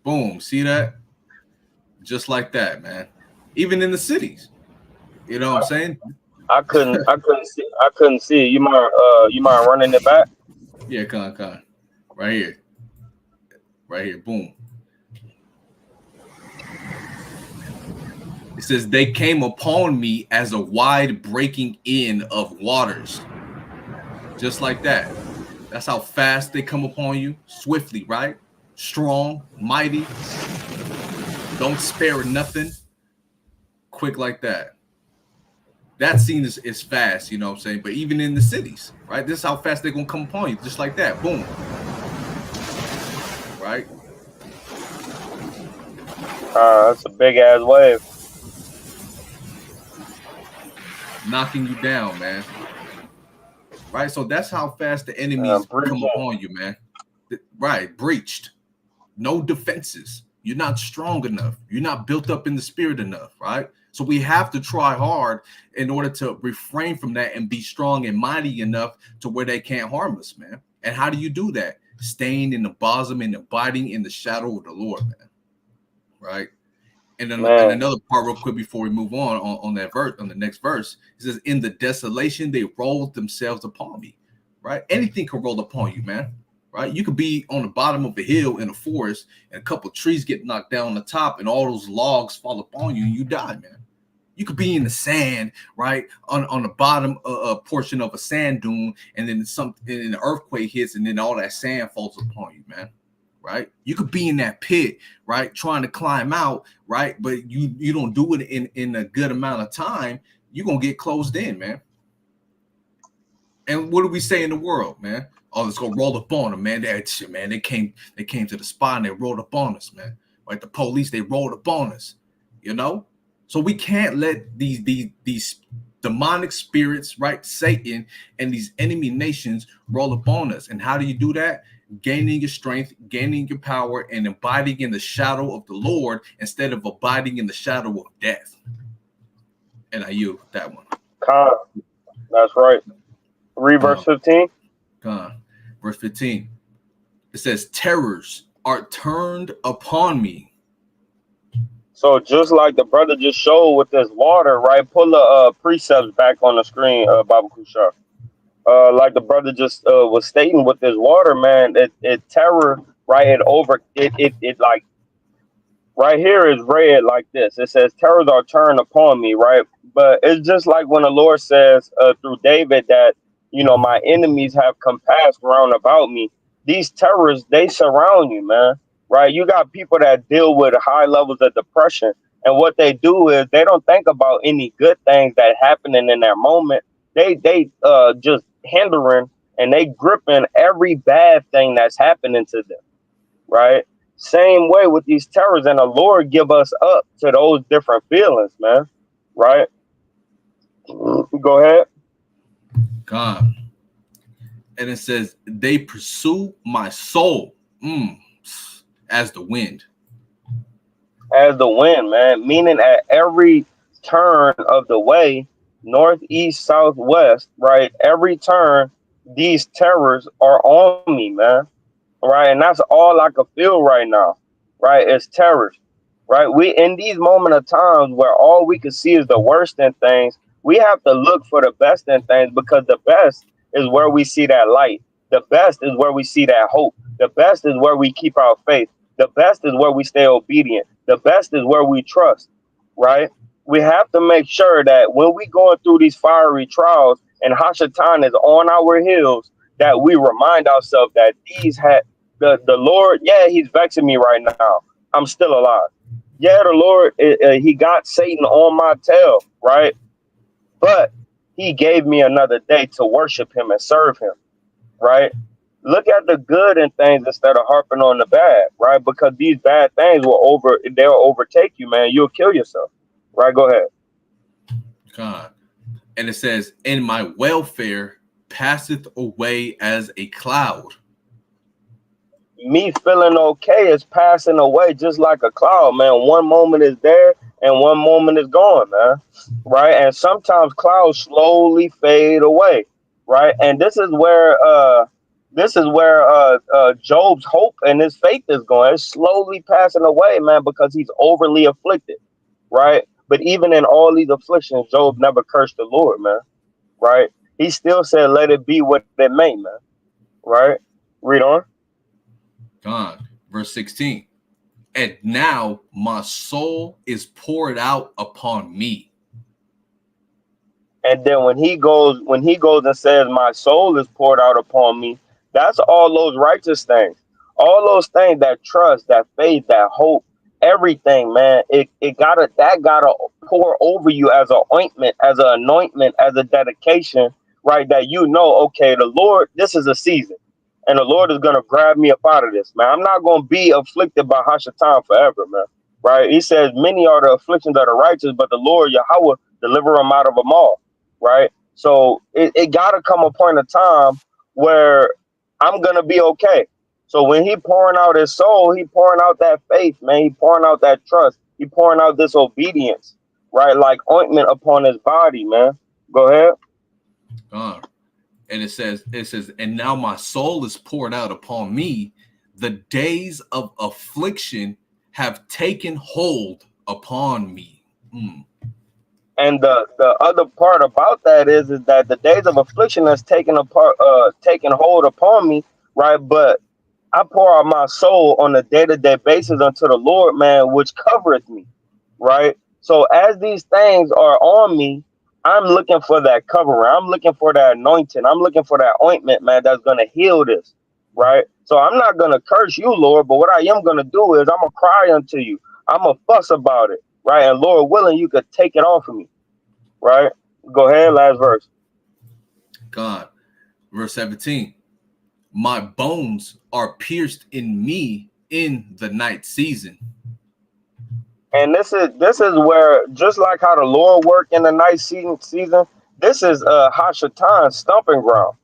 Boom, see that? Just like that, man. Even in the cities, you know what I'm saying? I couldn't see. You mind running it back? Yeah, con. Right here. Right here. Boom. It says, they came upon me as a wide breaking in of waters. Just like that. That's how fast they come upon you. Swiftly, right? Strong, mighty. Don't spare nothing. Quick like that. That scene is fast, you know what I'm saying? But even in the cities, right? This is how fast they're going to come upon you. Just like that. Boom. Right? That's a big ass wave. Knocking you down, man. Right? So that's how fast the enemies come Preaching. upon you, man. Right? Breached. No defenses. You're not strong enough. You're not built up in the spirit enough, right? So we have to try hard in order to refrain from that and be strong and mighty enough to where they can't harm us, man. And how do you do that? Staying in the bosom and abiding in the shadow of the Lord, man. Right? And Man, another part, real quick, before we move on that verse, on the next verse, it says, "In the desolation, they rolled themselves upon me." Right? Anything can roll upon you, man. Right? You could be on the bottom of a hill in a forest, and a couple of trees get knocked down on the top, and all those logs fall upon you, and you die, man. You could be in the sand, right, on the bottom portion of a sand dune, and then an earthquake hits, and then all that sand falls upon you, man. Right? You could be in that pit, right, trying to climb out, right, but you don't do it in a good amount of time, you're gonna get closed in, man. And what do we say in the world, man? Oh, let's go roll up on them, man. That shit, man. They came to the spot and they rolled up on us, man. Like the police, they rolled up on us, you know. So we can't let these demonic spirits, right, Satan and these enemy nations roll up on us. And how do you do that? Gaining your strength, gaining your power, and abiding in the shadow of the Lord instead of abiding in the shadow of death. And I yield that one. Con, that's right. Read verse Come, 15. come. Verse 15. It says, terrors are turned upon me. So just like the brother just showed with this water, right? Pull the precepts back on the screen, Baba Kushar. Like the brother just was stating with this water, man, it terror, right? It like right here is read like this. It says, terrors are turned upon me, right? But it's just like when the Lord says through David that, my enemies have compassed round about me. These terrors, they surround you, man, right? You got people that deal with high levels of depression. And what they do is they don't think about any good things that happening in that moment. They just hindering and they gripping every bad thing that's happening to them, right? Same way with these terrors, and the Lord give us up to those different feelings, man. Right? Go ahead. God. And it says, they pursue my soul as the wind. As the wind, man. Meaning at every turn of the way, north, east, south, west, right? Every turn, these terrors are on me, man. Right? And that's all I can feel right now, right? It's terrors, right? We in these moment of times where all we can see is the worst in things, we have to look for the best in things because the best is where we see that light. The best is where we see that hope. The best is where we keep our faith. The best is where we stay obedient. The best is where we trust, right? We have to make sure that when we going through these fiery trials and Hashatan is on our heels, that we remind ourselves that these had the Lord, yeah, he's vexing me right now. I'm still alive. Yeah, the Lord, he got Satan on my tail, right? But he gave me another day to worship him and serve him, right? Look at the good in things instead of harping on the bad, right? Because these bad things they'll overtake you, man. You'll kill yourself, right? Go ahead. God. And it says, and my welfare passeth away as a cloud. Me feeling okay is passing away just like a cloud, man. One moment is there and one moment is gone, man. Right? And sometimes clouds slowly fade away, right? And this is where Job's hope and his faith is going. It's slowly passing away, man, because he's overly afflicted, right? But even in all these afflictions, Job never cursed the Lord, man. Right? He still said, "Let it be what it may," man. Right? Read on. God. Verse 16. And now my soul is poured out upon me. And then when he goes and says, "My soul is poured out upon me," that's all those righteous things, all those things, that trust, that faith, that hope, everything, man. It gotta pour over you as an ointment, as an anointment, as a dedication, right? That okay, the Lord, this is a season, and the Lord is gonna grab me up out of this, man. I'm not gonna be afflicted by Hashatan forever, man. Right? He says, "Many are the afflictions of the righteous, but the Lord Yahweh deliver them out of them all." Right? So it got to come a point of time where I'm going to be okay. So when he pouring out his soul, he pouring out that faith, man. He pouring out that trust. He pouring out this obedience, right? Like ointment upon his body, man. Go ahead. And it says, and now my soul is poured out upon me. The days of affliction have taken hold upon me. And the other part about that is that the days of affliction has taken hold upon me, right? But I pour out my soul on a day-to-day basis unto the Lord, man, which covereth me, right? So as these things are on me, I'm looking for that covering. I'm looking for that anointing. I'm looking for that ointment, man, that's going to heal this, right? So I'm not going to curse you, Lord, but what I am going to do is I'm going to cry unto you. I'm going to fuss about it, right? And Lord willing, you could take it off of me, right? Go ahead, last verse. God. Verse 17. My bones are pierced in me in the night season. And this is where, just like how the Lord worked in the night season, this is Hashatan's stomping ground,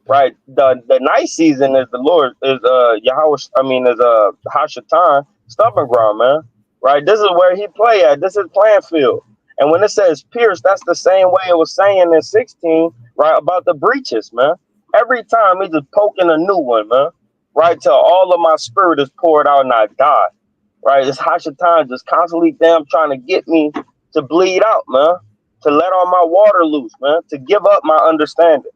right? The night season is the Lord is Yahweh. I mean, is Hashatan stomping ground, man. Right? This is where he play at. This is playing field. And when it says pierce, that's the same way it was saying in 16, right? About the breaches, man. Every time he's just poking a new one, man. right? Till all of my spirit is poured out and I die, right? It's Hashatan just constantly damn trying to get me to bleed out, man, to let all my water loose, man, to give up my understanding,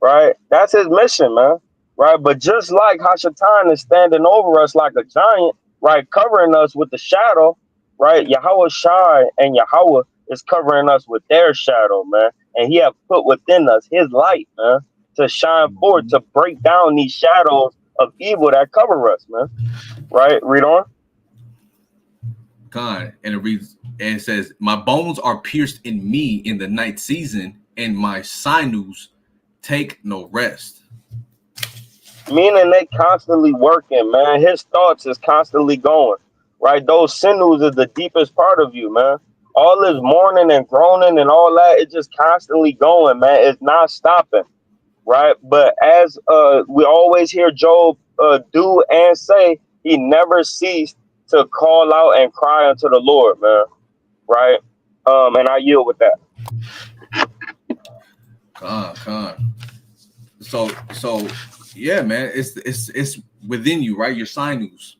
right? That's his mission, man, right? But just like Hashatan is standing over us like a giant, right, covering us with the shadow, right? Yahweh Shai and Yahweh is covering us with their shadow, man, and he have put within us his light, man, to shine forth, to break down these shadows of evil that cover us, man. Right? Read on. God, and it reads and it says, "My bones are pierced in me in the night season, and my sinews take no rest." Meaning they constantly working, man. His thoughts is constantly going. Right? Those sinews is the deepest part of you, man. All this mourning and groaning and all that, it's just constantly going, man. It's not stopping. Right? But as we always hear Job do and say, he never ceased to call out and cry unto the Lord, man. Right? And I yield with that. God. So yeah, man, it's within you, right? Your sinews.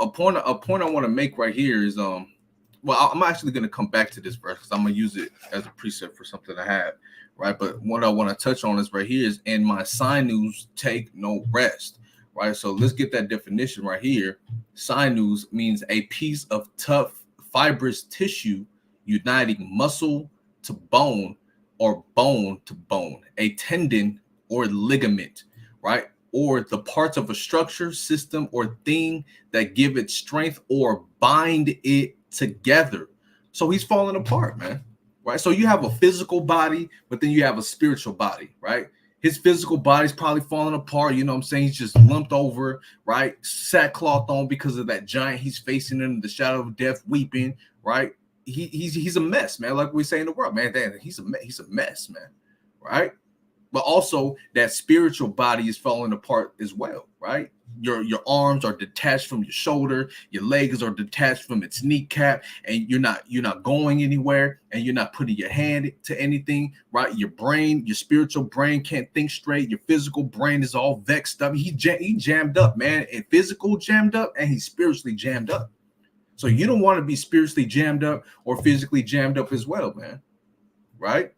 A point I want to make right here is well, I'm actually going to come back to this verse because I'm going to use it as a precept for something I have, right? But what I want to touch on is right here is, "and my sinews take no rest," right? So let's get that definition right here. Sinews means a piece of tough fibrous tissue uniting muscle to bone or bone to bone, a tendon or ligament, right? Or the parts of a structure, system, or thing that give it strength or bind it together. So he's falling apart, man. Right. So you have a physical body, but then you have a spiritual body, right? His physical body's probably falling apart. You know what I'm saying? He's just lumped over, right? Sackcloth on because of that giant he's facing in the shadow of death, weeping, right? He's a mess, man. Like we say in the world, man. Damn, he's a mess, man. Right? But also that spiritual body is falling apart as well, right? Your arms are detached from your shoulder, your legs are detached from its kneecap, and you're not going anywhere, and you're not putting your hand to anything, right? Your brain, your spiritual brain can't think straight. Your physical brain is all vexed up. He jammed up, man, and physical jammed up, and he's spiritually jammed up. So you don't want to be spiritually jammed up or physically jammed up as well, man, right?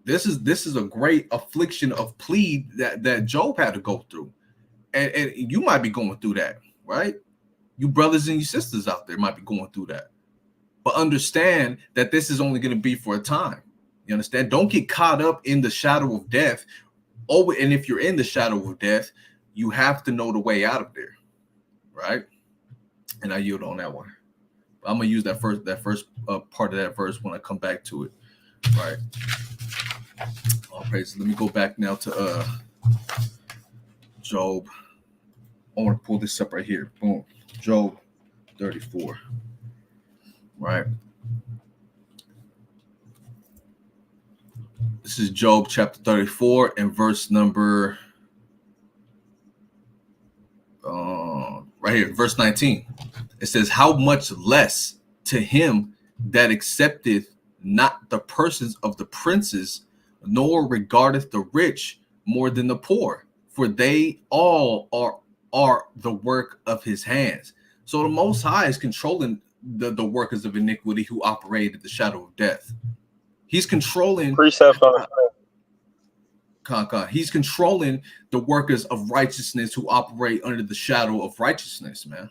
This is a great affliction of plead that Job had to go through, and you might be going through that, right? You brothers and your sisters out there might be going through that, but understand that this is only going to be for a time. You understand? Don't get caught up in the shadow of death. Oh, and if you're in the shadow of death, you have to know the way out of there, right? And I yield on that one. I'm gonna use that first part of that verse when I come back to it, right? All praise. Let me go back now to Job. I want to pull this up right here. Boom. Job 34. Right. This is Job chapter 34 and verse number right here, verse 19. It says, "How much less to him that accepteth not the persons of the princes, nor regardeth the rich more than the poor, for they all are the work of his hands." So the Most High is controlling the workers of iniquity who operate at the shadow of death. He's controlling Precepts on the He's controlling the workers of righteousness who operate under the shadow of righteousness, man.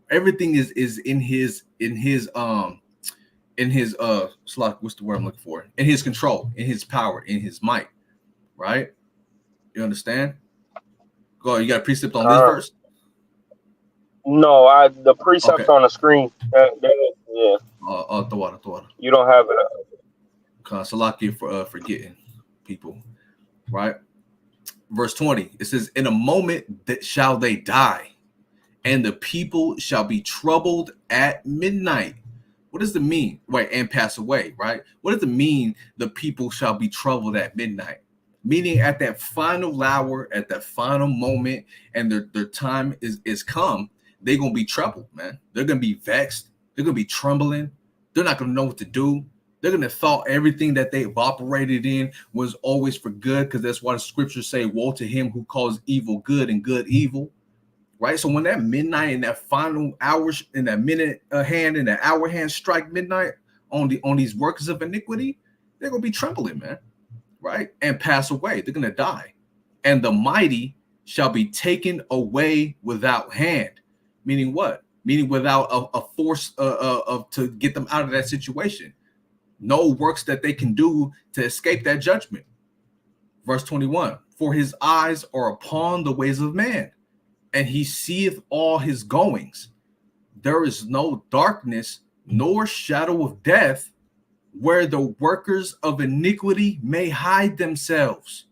Everything is in his what's the word I'm looking for? In his control, in his power, in his might, right? You understand? Go ahead, you got a precept on this verse? No, I the precepts Okay. on the screen. Yeah, The water. you don't have it. Salaki for forgetting people, right? Verse 20, it says, "In a moment that shall they die, and the people shall be troubled at midnight." What does it mean? Wait, and pass away, right? What does it mean the people shall be troubled at midnight? Meaning at that final hour, at that final moment, and their time is come, they're gonna be troubled, man. They're gonna be vexed, they're gonna be trembling, they're not gonna know what to do. They're going to thought everything that they've operated in was always for good, because that's why the scriptures say, woe to him who calls evil good and good evil, right? So when that midnight and that final hours and that minute hand and that hour hand strike midnight on these workers of iniquity, they're going to be trembling, man, right? And pass away. They're going to die. And the mighty shall be taken away without hand. Meaning what? Meaning without a force of to get them out of that situation. No works that they can do to escape that judgment. Verse 21, for his eyes are upon the ways of man, and he seeth all his goings. There is no darkness nor shadow of death where the workers of iniquity may hide themselves.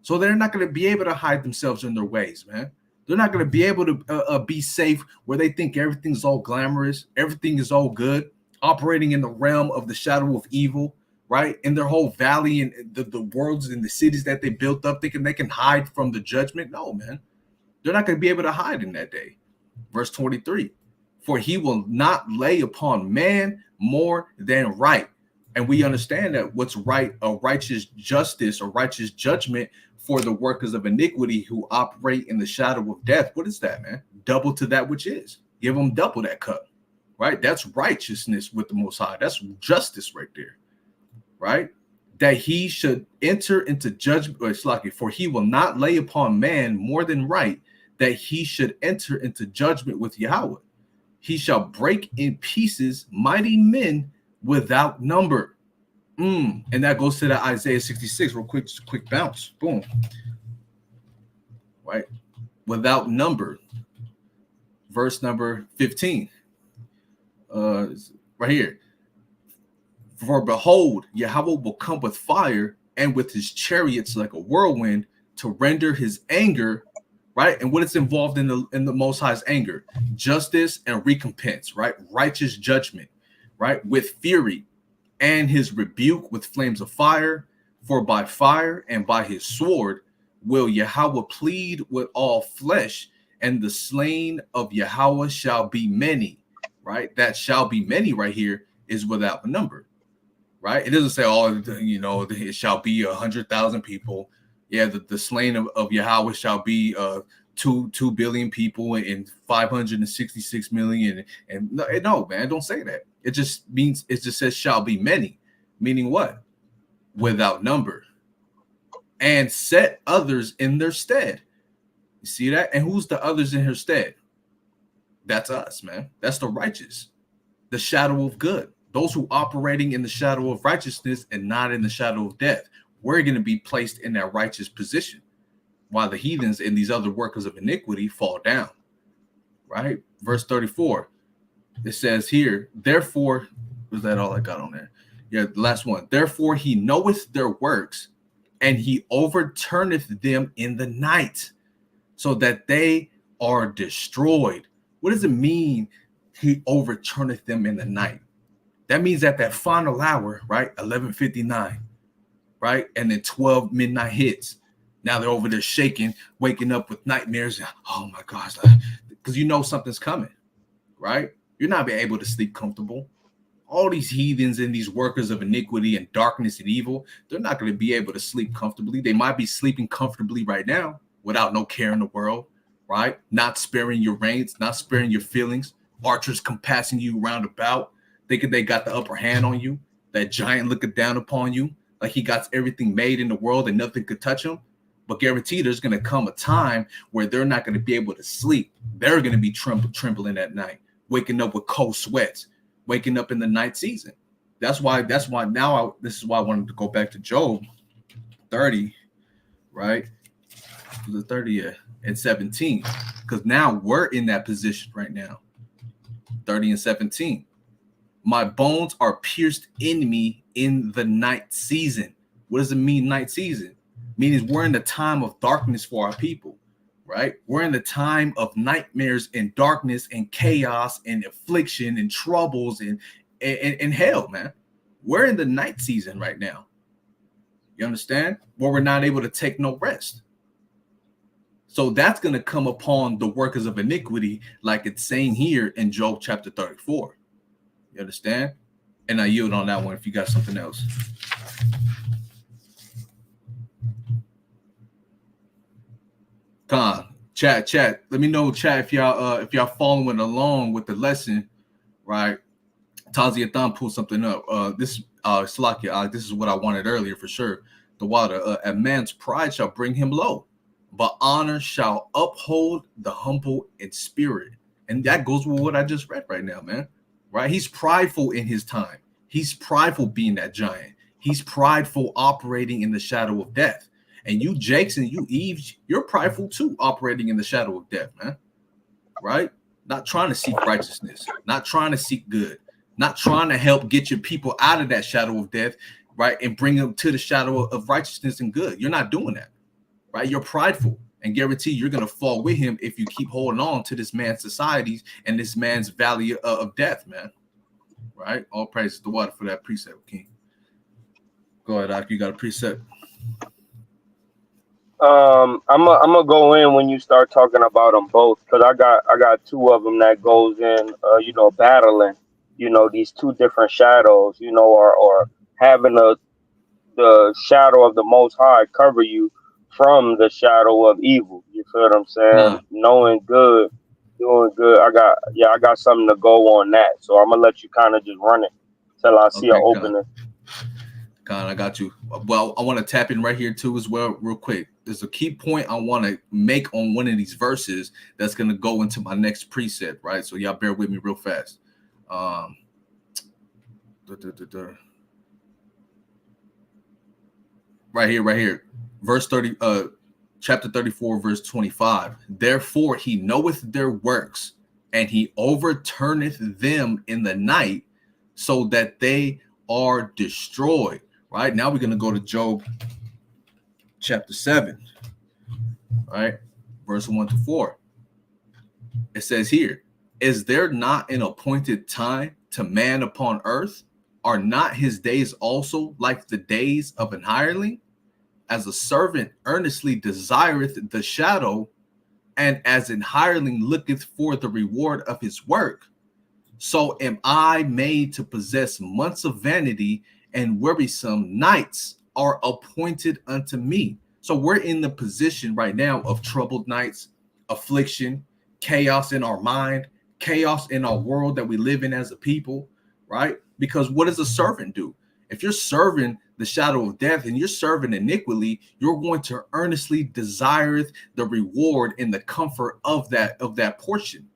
So they're not going to be able to hide themselves in their ways, man. They're not going to be able to be safe where they think everything's all glamorous, everything is all good, operating in the realm of the shadow of evil, right? In their whole valley and the worlds and the cities that they built up, thinking they can hide from the judgment. No, man. They're not going to be able to hide in that day. Verse 23, for he will not lay upon man more than right. And we understand that what's right, a righteous justice or righteous judgment for the workers of iniquity who operate in the shadow of death. What is that, man? Double to that which is. Give them double that cup, right? That's righteousness with the Most High. That's justice right there, right? That he should enter into judgment, it's like, for he will not lay upon man more than right, that he should enter into judgment with Yahweh. He shall break in pieces mighty men without number. And that goes to that Isaiah 66, real quick, just a quick bounce. Boom. Right? Without number. Verse number 15. Right here. For behold, Yahweh will come with fire and with his chariots like a whirlwind to render his anger, right? And what is involved in the Most High's anger? Justice and recompense, right? Righteous judgment, right? With fury, and his rebuke with flames of fire. For by fire and by his sword will Yahweh plead with all flesh, and the slain of Yahweh shall be many, right? That shall be many right here is without a number, right? It doesn't say, oh, it shall be 100,000 people. Yeah, the slain of Yahweh shall be 2 billion people and 566 million. And no, man, don't say that. It just means, it just says shall be many, meaning what? Without number. And set others in their stead. You see that? And who's the others in her stead? That's us, man. That's the righteous, the shadow of good. Those who operating in the shadow of righteousness and not in the shadow of death. We're going to be placed in that righteous position, while the heathens and these other workers of iniquity fall down, right? Verse 34, it says here, therefore, was that all I got on there? Yeah, the last one. Therefore he knoweth their works, and he overturneth them in the night, so that they are destroyed. What does it mean he overturneth them in the night? That means at that final hour, right? 11:59, right? And then 12 midnight hits. Now they're over there shaking, waking up with nightmares. Oh my gosh, because you know something's coming, right? You're not being able to sleep comfortable. All these heathens and these workers of iniquity and darkness and evil, they're not going to be able to sleep comfortably. They might be sleeping comfortably right now without no care in the world, right? Not sparing your reins, not sparing your feelings. Archers compassing you round about, thinking they got the upper hand on you. That giant looking down upon you, like he got everything made in the world and nothing could touch him. But guarantee there's going to come a time where they're not going to be able to sleep. They're going to be trembling at night, waking up with cold sweats, waking up in the night season. That's why now this is why I wanted to go back to Job 30, right? The 30 and 17, because now we're in that position right now. 30 and 17. My bones are pierced in me in the night season. What does it mean, night season? Meaning we're in the time of darkness for our people, right? We're in the time of nightmares and darkness and chaos and affliction and troubles and hell, man. We're in the night season right now. You understand? Where we're not able to take no rest. So that's going to come upon the workers of iniquity, like it's saying here in Job chapter 34. You understand? And I yield on that one if you got something else. Chat. Let me know, chat, if y'all following along with the lesson, right? Taziathan pulled something up. This Slakia, this is what I wanted earlier for sure. The water. A man's pride shall bring him low, but honor shall uphold the humble in spirit. And that goes with what I just read right now, man. Right? He's prideful in his time. He's prideful being that giant. He's prideful operating in the shadow of death. And you, Jakes, and you, Eve, you're prideful too, operating in the shadow of death, man. Right? Not trying to seek righteousness, not trying to seek good, not trying to help get your people out of that shadow of death, right? And bring them to the shadow of righteousness and good. You're not doing that, right? You're prideful, and guarantee you're going to fall with him if you keep holding on to this man's societies and this man's valley of death, man. Right? All praise to the water for that precept, King. Go ahead, Doc. You got a precept? I'm gonna go in when you start talking about them both, because I got two of them that goes in, battling, these two different shadows, or having the shadow of the Most High cover you from the shadow of evil. You feel what I'm saying? Con, Knowing good, doing good. I got something to go on that. So I'm gonna let you kind of just run it till I see an okay, Con. opening. Con, I got you. Well, I want to tap in right here too as well, real quick. There's a key point I want to make on one of these verses that's going to go into my next precept, right? So y'all bear with me real fast. Um, duh, duh, duh, duh. Right here, verse 30, chapter 34, verse 25. Therefore he knoweth their works, and he overturneth them in the night, so that they are destroyed. Right now, we're going to go to Job chapter 7, right, verse 1 to 4. It says here, is there not an appointed time to man upon earth? Are not his days also like the days of an hireling? As a servant earnestly desireth the shadow, and as an hireling looketh for the reward of his work, so am I made to possess months of vanity, and wearisome nights are appointed unto me. So we're in the position right now of troubled nights, affliction, chaos in our mind, chaos in our world that we live in as a people, right? Because what does a servant do? If you're serving the shadow of death and you're serving iniquity, you're going to earnestly desire the reward and the comfort of that portion,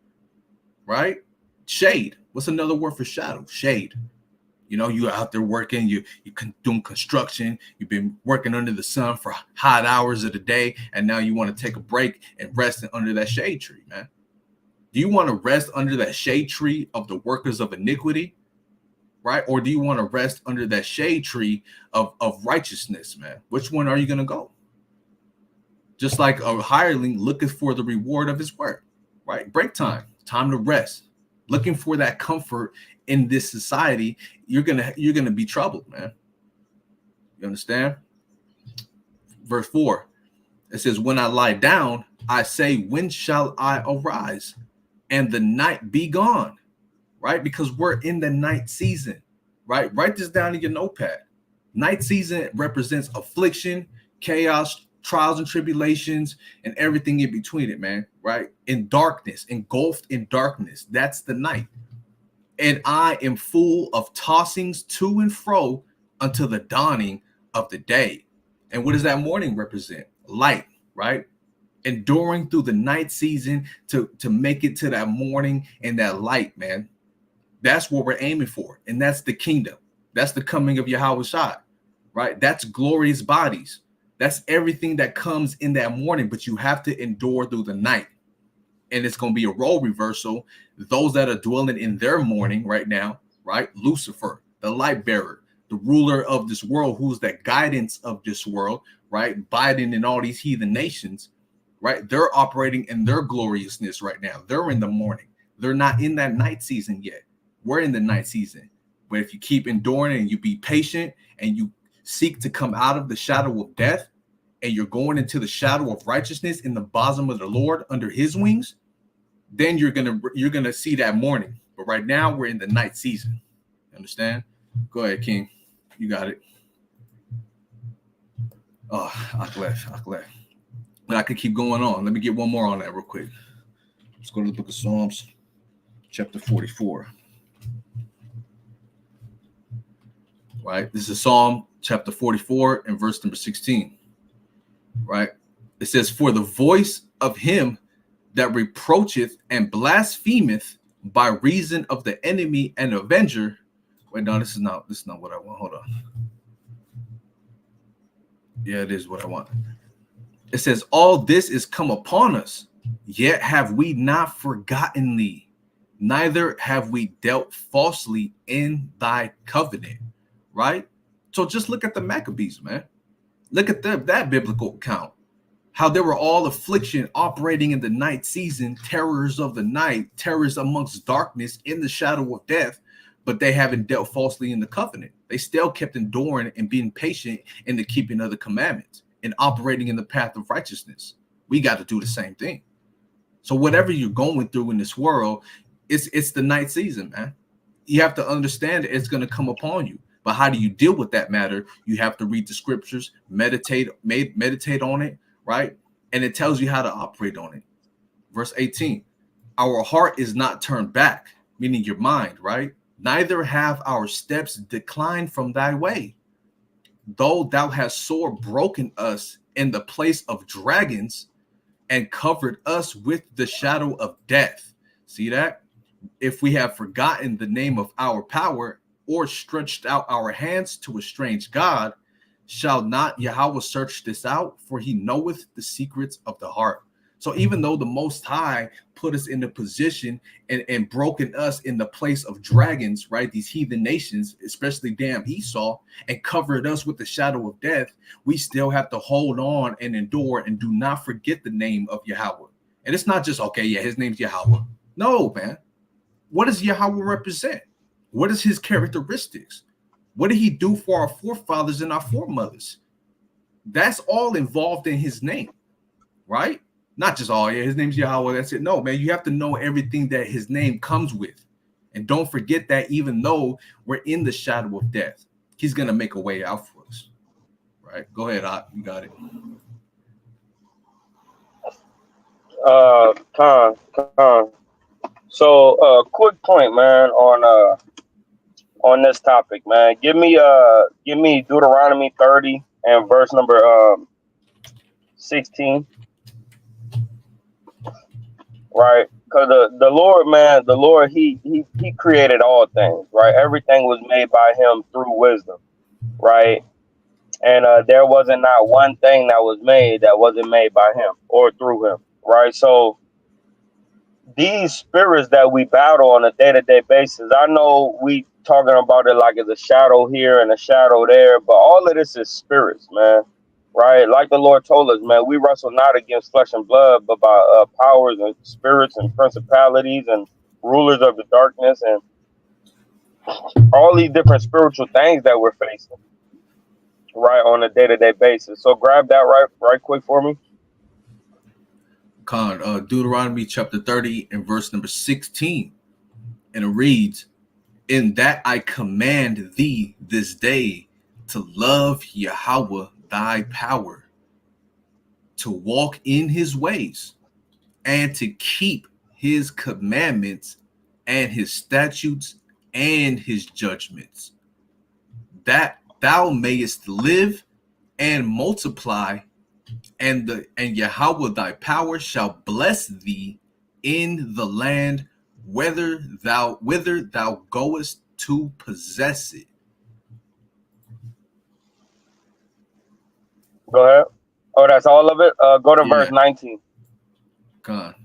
right? Shade. What's another word for shadow? Shade. You're out there working, you're doing construction, you've been working under the sun for hot hours of the day, and now you want to take a break and rest under that shade tree, man. Do you want to rest under that shade tree of the workers of iniquity, right? Or do you want to rest under that shade tree of righteousness, man? Which one are you going to go? Just like a hireling looking for the reward of his work, right? Break time, time to rest, looking for that comfort in this society, you're gonna be troubled, man. You understand? Verse 4, it says, when I lie down, I say, when shall I arise and the night be gone? Right? Because we're in the night season, right? Write this down in your notepad. Night season represents affliction, chaos, trials and tribulations, and everything in between it, man, right? In darkness, engulfed in darkness. That's the night. And I am full of tossings to and fro until the dawning of the day. And what does that morning represent? Light, right? Enduring through the night season to make it to that morning and that light, man. That's what we're aiming for. And that's the kingdom. That's the coming of Yahweh Shai, right? That's glorious bodies. That's everything that comes in that morning, but you have to endure through the night. And it's going to be a role reversal. Those that are dwelling in their morning right now, right? Lucifer, the light bearer, the ruler of this world, who's the guidance of this world, right? Biden and all these heathen nations, right? They're operating in their gloriousness right now. They're in the morning. They're not in that night season yet. We're in the night season. But if you keep enduring and you be patient and you seek to come out of the shadow of death, and you're going into the shadow of righteousness in the bosom of the Lord under his wings, then you're gonna see that morning. But right now we're in the night season. Understand? Go ahead, King. You got it. Oh, I left. But I could keep going on. Let me get one more on that real quick. Let's go to the book of Psalms, chapter 44. Right? This is Psalm chapter 44 and verse number 16. Right? It says, "For the voice of him that reproacheth and blasphemeth by reason of the enemy and avenger." Wait, no, this is not what I want. Hold on. Yeah, it is what I want. It says, "All this is come upon us, yet have we not forgotten thee, neither have we dealt falsely in thy covenant." Right? So just look at the Maccabees, man. Look at that biblical account. How they were all affliction operating in the night season, terrors of the night, terrors amongst darkness in the shadow of death, but they haven't dealt falsely in the covenant. They still kept enduring and being patient in the keeping of the commandments and operating in the path of righteousness. We got to do the same thing. So whatever you're going through in this world, it's the night season, man. You have to understand that it's going to come upon you. But how do you deal with that matter? You have to read the scriptures, meditate on it, right? And it tells you how to operate on it. Verse 18, "Our heart is not turned back," meaning your mind, right? "Neither have our steps declined from thy way. Though thou hast sore broken us in the place of dragons and covered us with the shadow of death." See that? "If we have forgotten the name of our power or stretched out our hands to a strange God, shall not Yahweh search this out? For he knoweth the secrets of the heart." So even though the Most High put us in a position and broken us in the place of dragons, right? These heathen nations, especially damn Esau, and covered us with the shadow of death, we still have to hold on and endure and do not forget the name of Yahweh. And it's not just, okay, yeah, his name's Yahweh. No, man. What does Yahweh represent? What is his characteristics? What did he do for our forefathers and our foremothers? That's all involved in his name, right? Not just, oh, yeah, his name's Yahweh, that's it. No, man, you have to know everything that his name comes with. And don't forget that even though we're in the shadow of death, he's going to make a way out for us, right? Go ahead, Ott, you got it. Con. So, quick point, man, on this topic, man. Give me Deuteronomy 30 and verse number 16, right? Because the Lord, man, the Lord, he created all things, right? Everything was made by him through wisdom, right? And there wasn't not one thing that was made that wasn't made by him or through him, right? So these spirits that we battle on a day-to-day basis, I know we talking about it like it's a shadow here and a shadow there, but all of this is spirits, man. Right? Like the Lord told us, man, we wrestle not against flesh and blood, but by powers and spirits and principalities and rulers of the darkness and all these different spiritual things that we're facing, right, on a day-to-day basis. So grab that right quick for me. Con, Deuteronomy chapter 30 and verse number 16. And it reads, "In that I command thee this day to love Yahweh thy power, to walk in his ways, and to keep his commandments and his statutes and his judgments, that thou mayest live and multiply, and Yahweh thy power shall bless thee in the land whither thou goest to possess it." Go ahead. Oh, that's all of it? Go to verse Yeah, 19. God.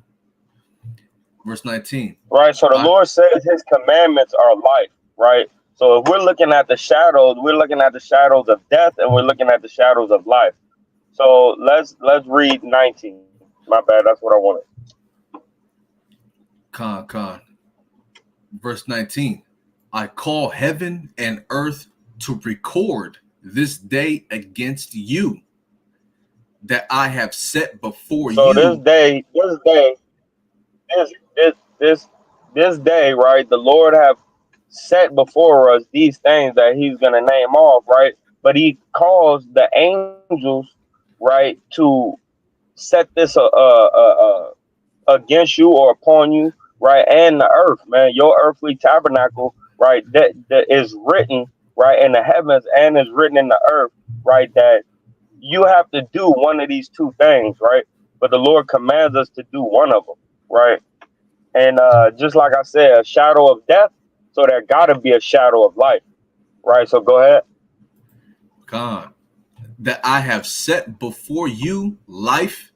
Verse 19. Right. So the Lord says his commandments are life, right? So if we're looking at the shadows, we're looking at the shadows of death and we're looking at the shadows of life. So let's read 19. My bad, that's what I wanted. Con. Verse 19. "I call heaven and earth to record this day against you, that I have set before So this you." day, this day, this this this day, right? The Lord have set before us these things that he's going to name off, right? But he calls the angels, right, to set this against you or upon you, right? And the earth, man, your earthly tabernacle, right? That is written, right, in the heavens and is written in the earth, right? That you have to do one of these two things, right? But the Lord commands us to do one of them, right? And just like I said, a shadow of death, so there got to be a shadow of life, right? So go ahead. God, that I have set before you life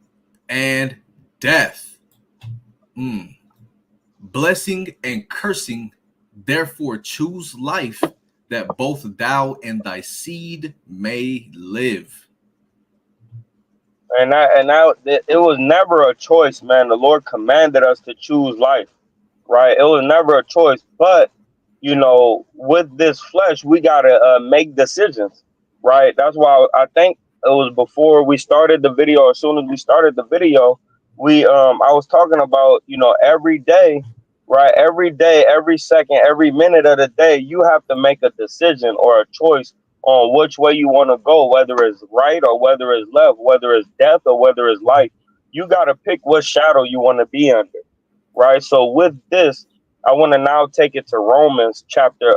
and death, mm. blessing and cursing. Therefore, choose life that both thou and thy seed may live. And that it was never a choice, man. The Lord commanded us to choose life, right? It was never a choice. But with this flesh, we gotta make decisions, right? That's why I think it was before we started the video. As soon as we started the video, we I was talking about every day, right? Every day, every second, every minute of the day, you have to make a decision or a choice on which way you want to go, whether it's right or whether it's left, whether it's death or whether it's life. You got to pick what shadow you want to be under, right? So with this, I want to now take it to Romans chapter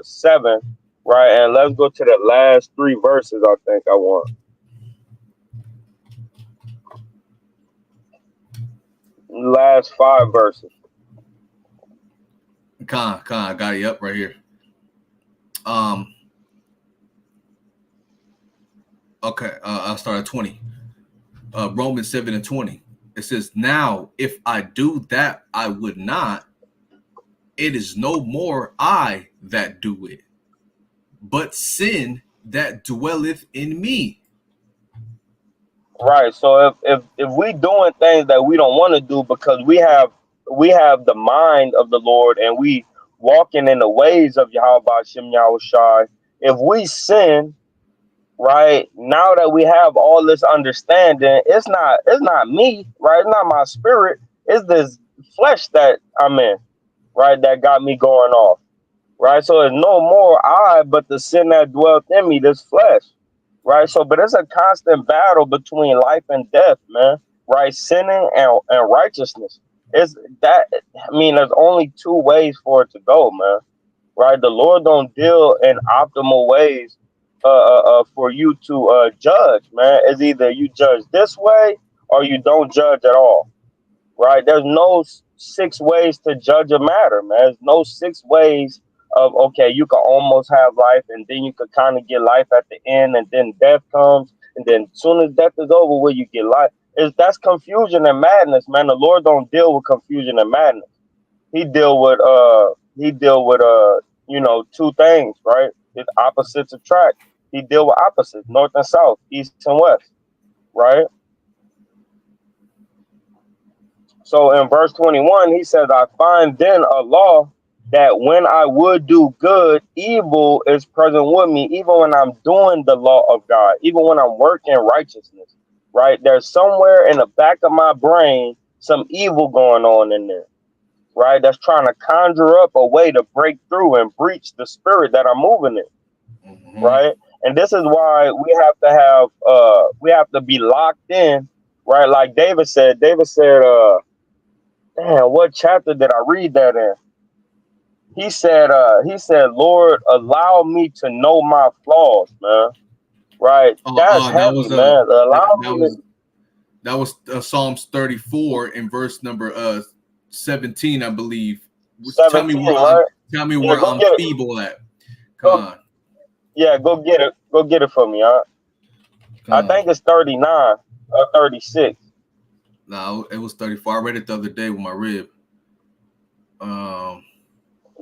7, right? And let's go to the last three verses. I think I want last five verses. I got it up right here. Um, okay, I'll start at 20. Romans 7 and 20. It says, now if I do that I would not, it is no more I that do it, but sin that dwelleth in me. Right. So if we doing things that we don't want to do because we have the mind of the Lord and we walking in the ways of Yahweh Shem Yahushai, if we sin, right, now that we have all this understanding, it's not me, right? It's not my spirit, it's this flesh that I'm in, right, that got me going off. Right. So it's no more I, but the sin that dwelt in me, this flesh. Right. So, but it's a constant battle between life and death, man. Right. Sinning and righteousness. It's that, I mean, there's only two ways for it to go, man. Right. The Lord don't deal in optimal ways for you to judge, man. It's either you judge this way or you don't judge at all, right? There's no six ways to judge a matter, man. There's no six ways of, okay, you can almost have life and then you could kind of get life at the end and then death comes and then as soon as death is over, will you get life? That's confusion and madness, man. The Lord don't deal with confusion and madness. He deal with two things, right? His opposites attract. He deal with opposites, north and south, east and west, right? So in verse 21, he says, I find then a law that when I would do good, evil is present with me, even when I'm doing the law of God, even when I'm working righteousness, right? There's somewhere in the back of my brain some evil going on in there, right? That's trying to conjure up a way to break through and breach the spirit that I'm moving in, Mm-hmm. right? And this is why we have to be locked in, right? Like David said, damn, what chapter did I read that in? He said, Lord, allow me to know my flaws, man. Right? That's That heavy, was man. Allow that me to was Psalms 34 in verse number 17, I believe. Tell me 17, where right? Yeah, go I'm get it. feeble at. Go Con, yeah, go get it. Go get it for me, huh? I con. think it's 39 or 36. No, it was 34. I read it the other day with my rib. Um,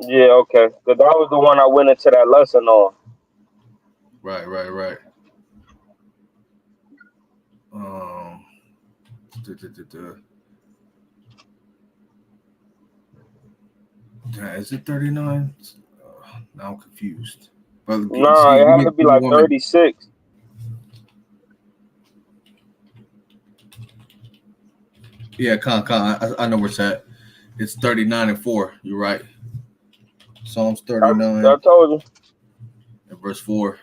Yeah, okay. Because that was the one I went into that lesson on. right. Um, duh, duh, duh, duh. Is it 39? Now I'm confused. But Nah, it had to be give me like 1 minute. 36. Yeah, con. I know where it's at. It's 39 and 4. You're right. Psalms I 39 told you. and verse 4.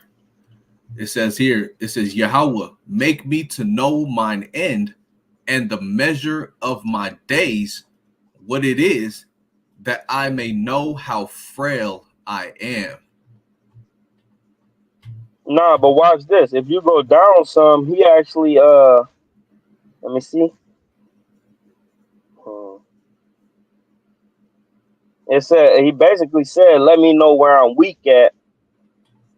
It says here, it says, Yahweh, make me to know mine end and the measure of my days, what it is, that I may know how frail I am. Nah, but watch this. If you go down some, he actually let me see. Hmm. It said he basically said, "Let me know where I'm weak at,"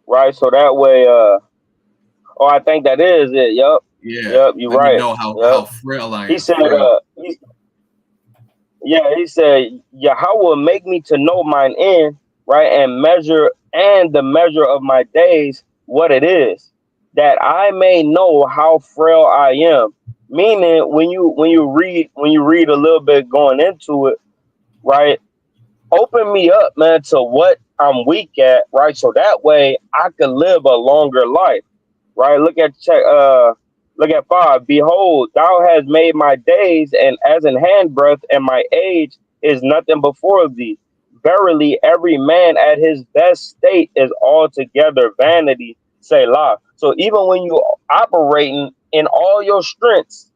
right? So that way, oh, I think that is it. Yep, Yeah, yep, you're let me right. know Yep. how frail I He am. said, Frail. yeah, he said, Yahweh make me to know mine end, right, and measure and the measure of my days, what it is, that I may know how frail I am. Meaning, when you read a little bit going into it, right, open me up, man, to what I'm weak at, right, so that way I could live a longer life, right? Look at 5. Behold, thou hast made my days and as an handbreadth, and my age is nothing before thee. Verily, every man at his best state is altogether vanity. Selah. So even when you operating in all your strengths,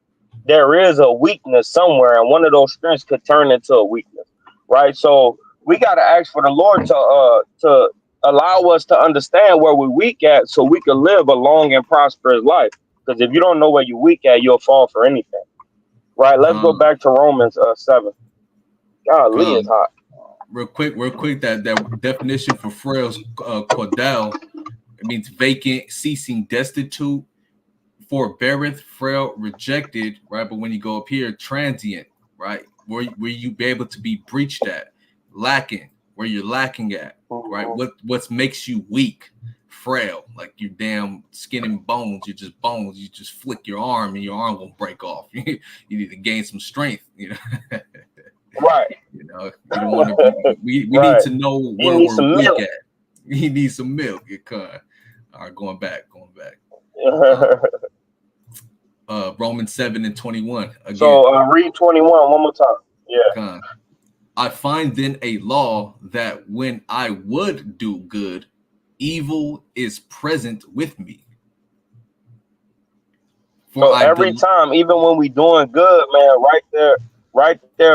there is a weakness somewhere, and one of those strengths could turn into a weakness, right? So we got to ask for the Lord to allow us to understand where we're weak at so we can live a long and prosperous life. Because if you don't know where you're weak at, you'll fall for anything. Right? Let's go Con, back to Romans 7. Golly, it's con. hot. Real quick. That definition for frail's Cordell. It means vacant, ceasing, destitute, forbeareth, frail, rejected, right? But when you go up here, transient, right? Where you be able to be breached at, lacking, where you're lacking at, right? Mhm. What makes you weak, frail, like your damn skin and bones. You're just bones. You just flick your arm and your arm won't break off. You need to gain some strength, you know. Right. You know, you don't want to be. We need Right. to know He where needs we're some weak milk. at. We need some milk. You cut. All right, going back. Uh, Romans 7 and 21 again. So read 21 one more time. Yeah. Con. I find then a law that when I would do good, evil is present with me. For So I every del- time, even when we doing good, man, right there,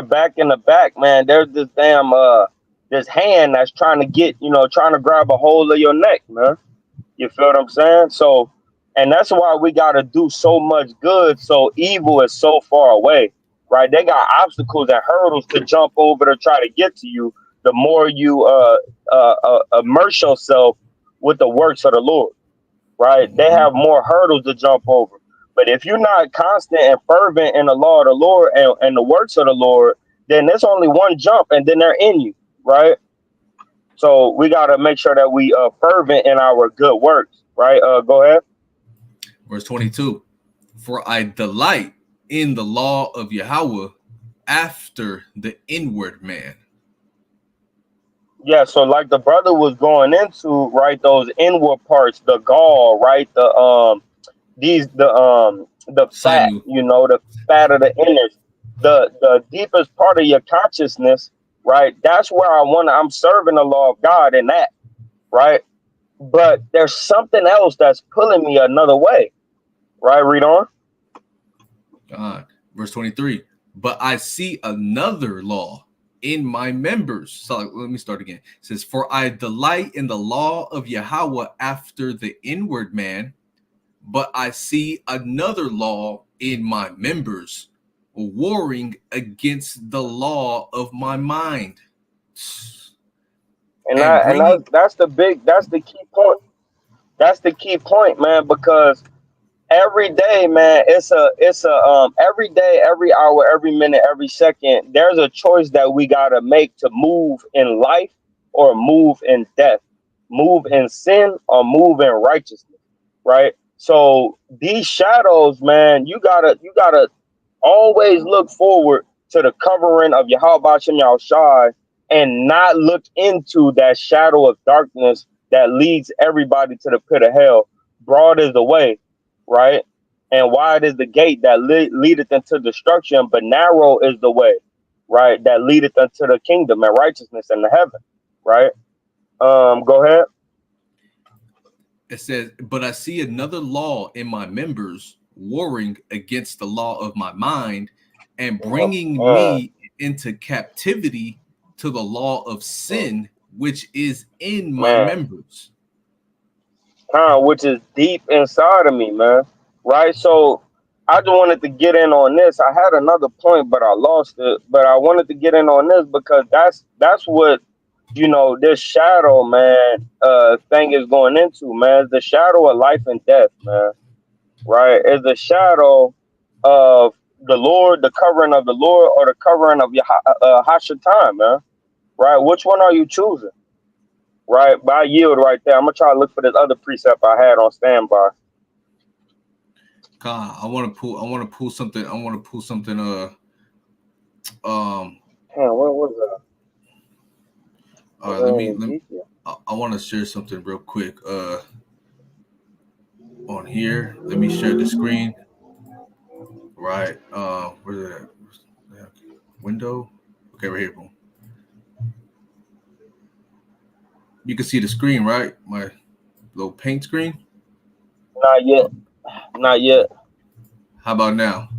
back in the back, man, there's this damn this hand that's trying to get, trying to grab a hold of your neck, man. You feel what I'm saying? So, and that's why we got to do so much good. So evil is so far away, right? They got obstacles and hurdles to jump over to try to get to you. The more you immerse yourself with the works of the Lord, right? They Mhm. have more hurdles to jump over. But if you're not constant and fervent in the law of the Lord and the works of the Lord, then there's only one jump and then they're in you, right? So we got to make sure that we fervent in our good works, right? Go ahead. Verse 22. For I delight in the law of Yahweh after the inward man. Yeah, so like the brother was going into, right, those inward parts, the gall, right, the fat, Sinew. the fat of the innards, the deepest part of your consciousness, right? That's where I'm serving the law of God in that, right? But there's something else that's pulling me another way, right? Read on. Verse 23. But I see another law in my members. So let me start again. It says, for I delight in the law of Yahweh after the inward man, but I see another law in my members, warring against the law of my mind, And and that and that's bringing that's the key point. That's the key point, man, because every day, man, it's a every day, every hour, every minute, every second, there's a choice that we gotta make to move in life or move in death, move in sin or move in righteousness, right? So these shadows, man, you gotta always look forward to the covering of Yahweh Shem Yahushai and not look into that shadow of darkness that leads everybody to the pit of hell. Broad is the way, right? And wide is the gate that leadeth into destruction, but narrow is the way, right? That leadeth unto the kingdom and righteousness and the heaven, right? Go ahead. It says, but I see another law in my members warring against the law of my mind and bringing Uh, me into captivity to the law of uh, sin, which is in my man, members. which is deep inside of me, man. Right. So I just wanted to get in on this. I had another point, but I lost it. But I wanted to get in on this because that's what this shadow, man, thing is going into, man. It's the shadow of life and death, man. Right? It's the shadow of the Lord, the covering of the Lord, or the covering of your Hashatan, man. Right? Which one are you choosing? Right? But I yield right there. I'm gonna try to look for this other precept I had on standby. God, I want to pull something. I want to pull something. Um. Damn, what was that? All Was right. that Let in me. Ezekiel? I want to share something real quick. On here, let me share the screen. Right. Where's it at? Window. Okay, right here. Boom. You can see the screen, right? My little paint screen. Not yet. Not yet. How about now?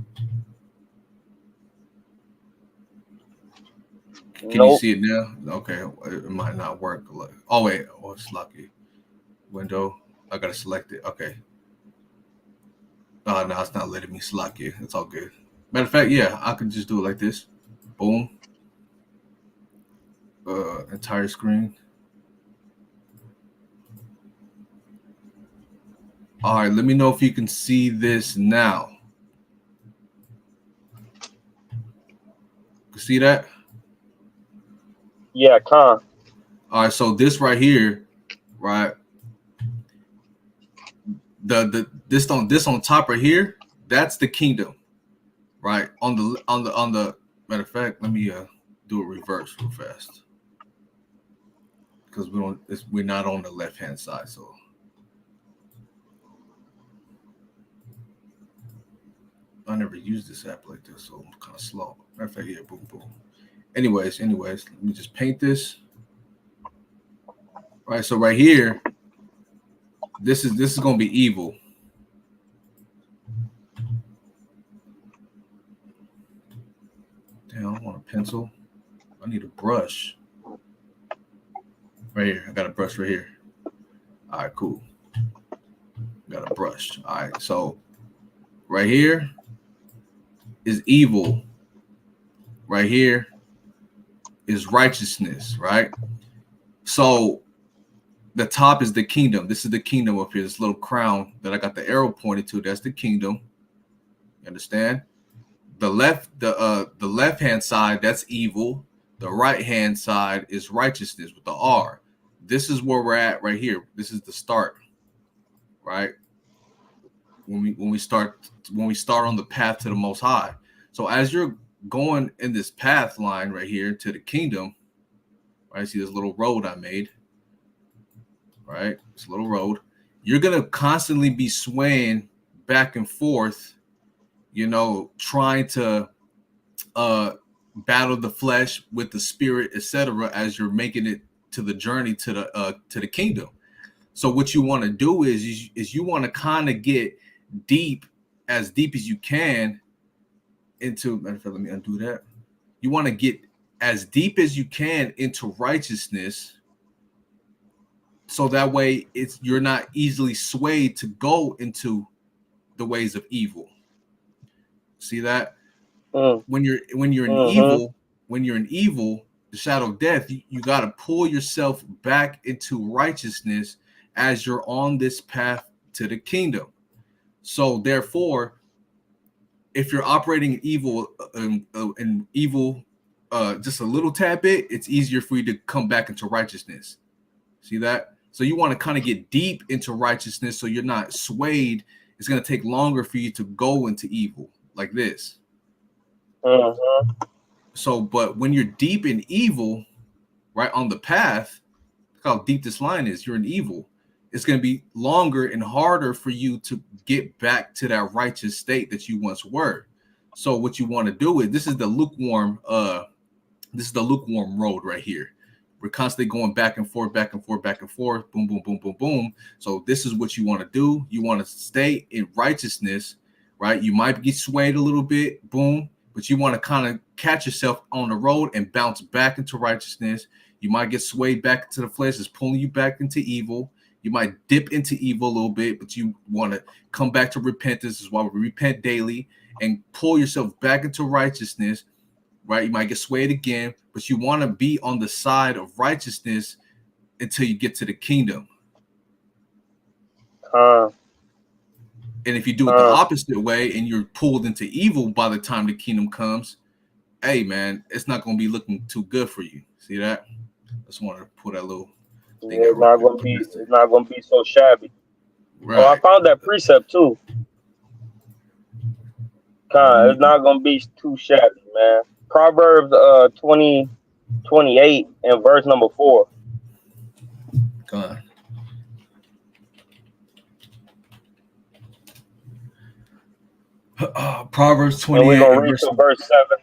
Can you Nope. see it now? Okay, it might not work. Oh wait, oh it's lucky. Window. I gotta select it. Okay. Oh no, it's not letting me select it. It's all good. Matter of fact, yeah, I can just do it like this. Boom. Entire screen. All right, let me know if you can see this now. See that? Yeah, con. All right, so this right here, right? The this on top right here, that's the kingdom, right? On the matter of fact, let me do it reverse real fast because we're not on the left hand side, so I never used this app like this, so I'm kind of slow. Matter of fact, yeah, boom, boom. Anyways, let me just paint this. Right, so right here, this is gonna be evil. Damn, I don't want a pencil. I need a brush. Right here, I got a brush right here. All right, cool. Got a brush. All right, so right here is evil. Right here is righteousness, right? So the top is the kingdom. This is the kingdom up here. This little crown that I got the arrow pointed to. That's the kingdom. You understand? The left hand side, that's evil. The right hand side is righteousness with the R. This is where we're at right here. This is the start, right? When we start on the path to the Most High. So as you're going in this path line right here to the kingdom, right? See this little road I made, right? This little road. You're gonna constantly be swaying back and forth, trying to uh battle the flesh with the spirit, etc., as you're making it to the journey to the kingdom. So what you want to do is you want to kind of get deep, as deep as you can into. Matter of fact, let me undo that. You want to get as deep as you can into righteousness, so that way you're not easily swayed to go into the ways of evil. See that? Mm, When you're in mm-hmm. evil, the shadow of death, you got to pull yourself back into righteousness as you're on this path to the kingdom. So therefore, if you're operating in evil just a little tad bit, it's easier for you to come back into righteousness. See that? So you want to kind of get deep into righteousness so you're not swayed. It's going to take longer for you to go into evil like this. Mm-hmm. So, but when you're deep in evil, right on the path, look how deep this line is. You're in evil. It's going to be longer and harder for you to get back to that righteous state that you once were. So, what you want to do is this is the lukewarm road right here. We're constantly going back and forth, back and forth, back and forth, boom, boom, boom, boom, boom. So this is what you want to do. You want to stay in righteousness, right? You might get swayed a little bit, boom, but you want to kind of catch yourself on the road and bounce back into righteousness. You might get swayed back into the flesh, it's pulling you back into evil. You might dip into evil a little bit, but you want to come back to repentance. This is why we repent daily and pull yourself back into righteousness, right? You might get swayed again, but you want to be on the side of righteousness until you get to the kingdom. Uh, And if you do it the opposite way and you're pulled into evil by the time the kingdom comes, hey man, it's not going to be looking too good for you. See that? I just want to put that little thing out it's real not quick. gonna be it's not gonna be so shabby. Oh, I Right. found that precept too. It's not gonna be too shabby, man. Proverbs 20:28 and verse number 4. Con. Proverbs And we're 28 gonna and read verse to verse 7.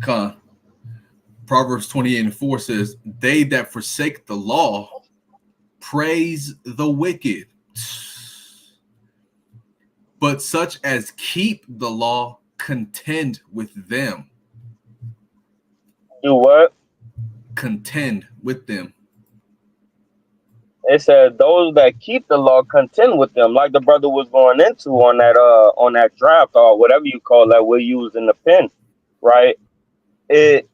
Con. Proverbs 28 and 4 says, "They that forsake the law praise the wicked, but such as keep the law contend with them." Do what? Contend with them. It said those that keep the law contend with them, like the brother was going into on that draft or whatever you call that we're using the pen, right? It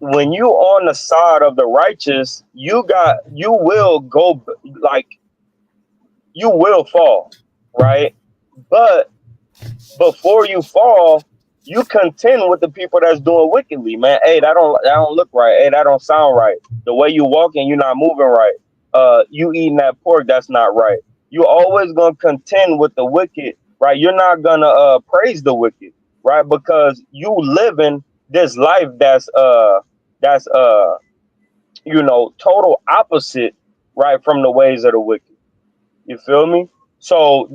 When you on the side of the righteous, you will go, like, you will fall, right? But before you fall, you contend with the people that's doing wickedly, man. Hey, that don't look right. Hey, that don't sound right. The way you walking, you're not moving right. You eating that pork, that's not right. You always gonna contend with the wicked, right? You're not gonna praise the wicked, right? Because you living this life that's total opposite, right, from the ways of the wicked. You feel me? So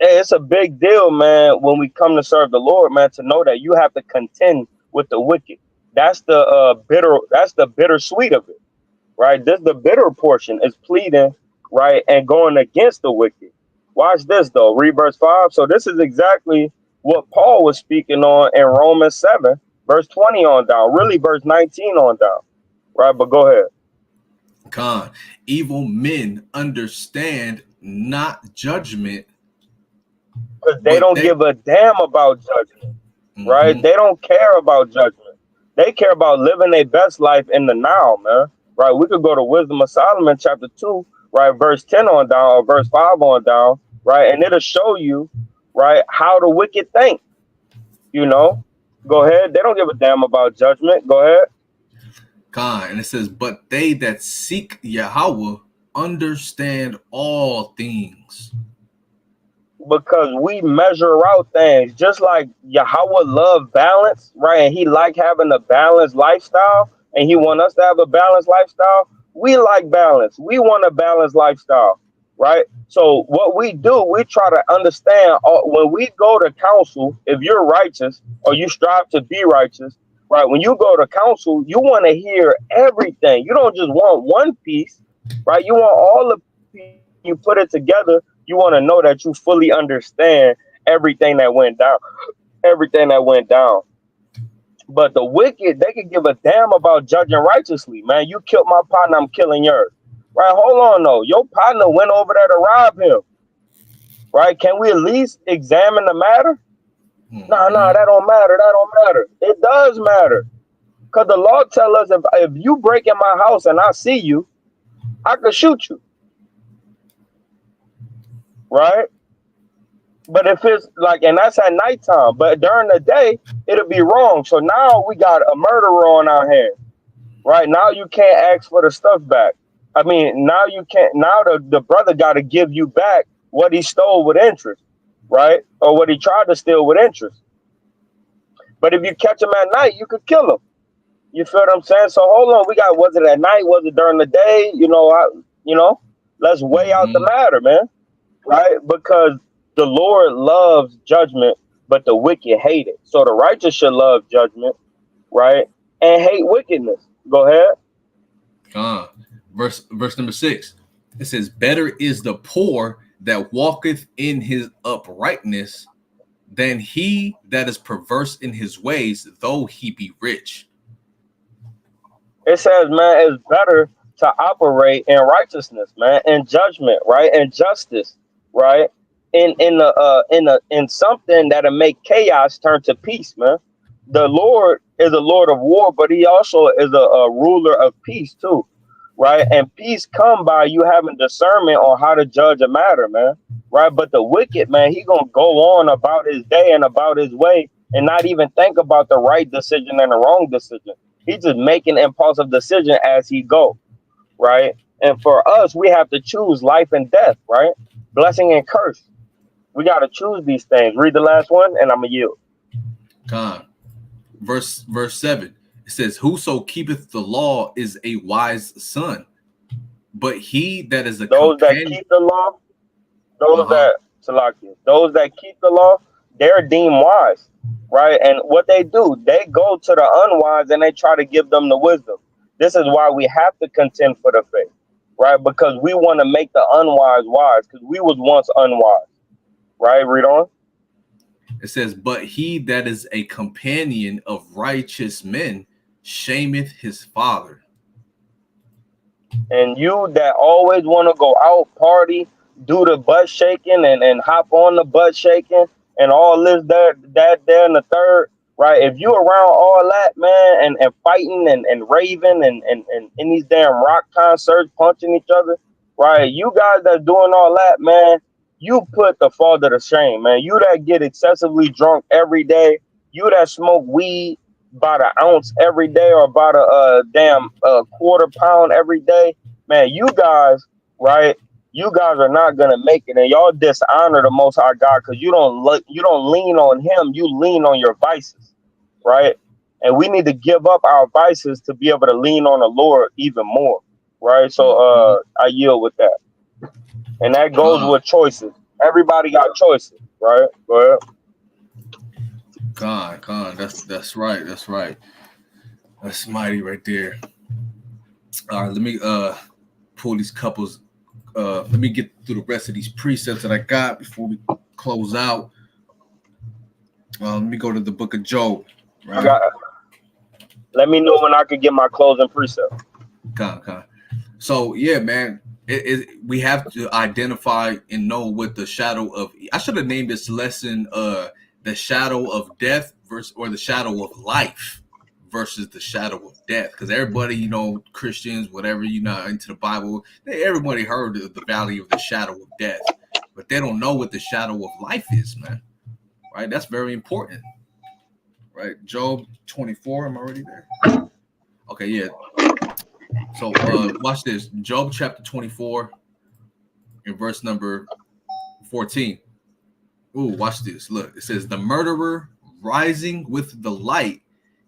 it's a big deal, man, when we come to serve the Lord, man, to know that you have to contend with the wicked. That's the bitter. That's the bittersweet of it, right? This the bitter portion is pleading, right, and going against the wicked. Watch this though. Read verse 5. So this is exactly what Paul was speaking on in Romans 7, verse 20 on down. Really, verse 19 on down. Right, but go ahead. Con. Evil men understand not judgment, Because they but don't they give a damn about judgment. Right? mm-hmm, They don't care about judgment. They care about living their best life in the now, man. Right? We could go to Wisdom of Solomon, chapter 2, right? Verse 10 on down, or verse 5 on down, right? And it'll show you, right, how the wicked think, you know? Go ahead. They don't give a damn about judgment. Go ahead. Con. And it says, but they that seek Yahweh understand all things. Because we measure out things just like Yahweh love balance, right? And he like having a balanced lifestyle, and he want us to have a balanced lifestyle. We like balance. We want a balanced lifestyle, right? So what we do, we try to understand when we go to counsel. If you're righteous or you strive to be righteous, right? When you go to counsel, you want to hear everything. You don't just want one piece, right? You want all the pieces. You put it together, you want to know that you fully understand everything that went down, everything that went down. But the wicked, they can give a damn about judging righteously, man. You killed my partner, I'm killing yours. Right? Hold on, though. Your partner went over there to rob him. Right? Can we at least examine the matter? Nah, Mm-hmm. that don't matter. That don't matter. It does matter. Because the law tell us if you break in my house and I see you, I could shoot you. Right? But if it's like, and that's at nighttime, but during the day, it'll be wrong. So now we got a murderer on our hands, right? Now you can't ask for the stuff back. I mean, now you can't, now the brother got to give you back what he stole with interest, right? Or what he tried to steal with interest. But if you catch him at night, you could kill him. You feel what I'm saying? So hold on, we got, was it at night? Was it during the day? You know, let's weigh out the Mm-hmm. matter, man, right? Because the Lord loves judgment, but the wicked hate it. So the righteous should love judgment, right? And hate wickedness. Go ahead. Verse number 6. It says, better is the poor that walketh in his uprightness than he that is perverse in his ways, though he be rich. It says, man, it's better to operate in righteousness, man, in judgment, right, and justice, right, in something that'll make chaos turn to peace, man. The Lord is a Lord of war, but He also is a ruler of peace too, right? And peace come by you having discernment on how to judge a matter, man, right? But the wicked man, he gonna go on about his day and about his way, and not even think about the right decision and the wrong decision. He's just making impulsive decision as he go, right? And for us, we have to choose life and death, right? Blessing and curse. We got to choose these things. Read the last one, and I'm gonna yield. Con. Verse 7. It says, whoso keepeth the law is a wise son, but he that is a Those that companion. keep the law, those Uh-huh. that Salakia, those that keep the law, they're deemed wise, right? And what they do, they go to the unwise and they try to give them the wisdom. This is why we have to contend for the faith, right? Because we want to make the unwise wise, because we was once unwise, right? Read on. It says, but he that is a companion of righteous men shameth his father. And you that always want to go out, party, do the butt shaking and hop on the butt shaking and all this, that, there, and the third, right? If you around all that, man, and fighting and raving and in these damn rock concerts, punching each other, right? You guys that doing all that, man, you put the father to shame, man. You that get excessively drunk every day, you that smoke weed by the ounce every day or about a damn quarter pound every day, man, you guys, right? You guys are not gonna make it, and y'all dishonor the Most High God because you don't lean on Him, you lean on your vices, right? And we need to give up our vices to be able to lean on the Lord even more, right? So Mm-hmm. I yield with that, and that goes Con. with choices. Everybody got choices, right? Go ahead. Con. That's right. That's right. That's mighty right there. All right, let me pull these couples. Let me get through the rest of these precepts that I got before we close out. Let me go to the book of Job. I Right. got. Let me know when I could get my closing precept. Con. So yeah, man, we have to identify and know what the shadow of. I should have named this lesson the shadow of death versus or the shadow of life versus the shadow of death, because everybody, Christians, whatever, into the Bible, everybody heard of the valley of the shadow of death, but they don't know what the shadow of life is, man. Right? That's very important. Right? Job 24. Am I already there? Okay, yeah. So watch this. Job chapter 24 in verse number 14. Ooh, watch this. Look, it says, the murderer rising with the light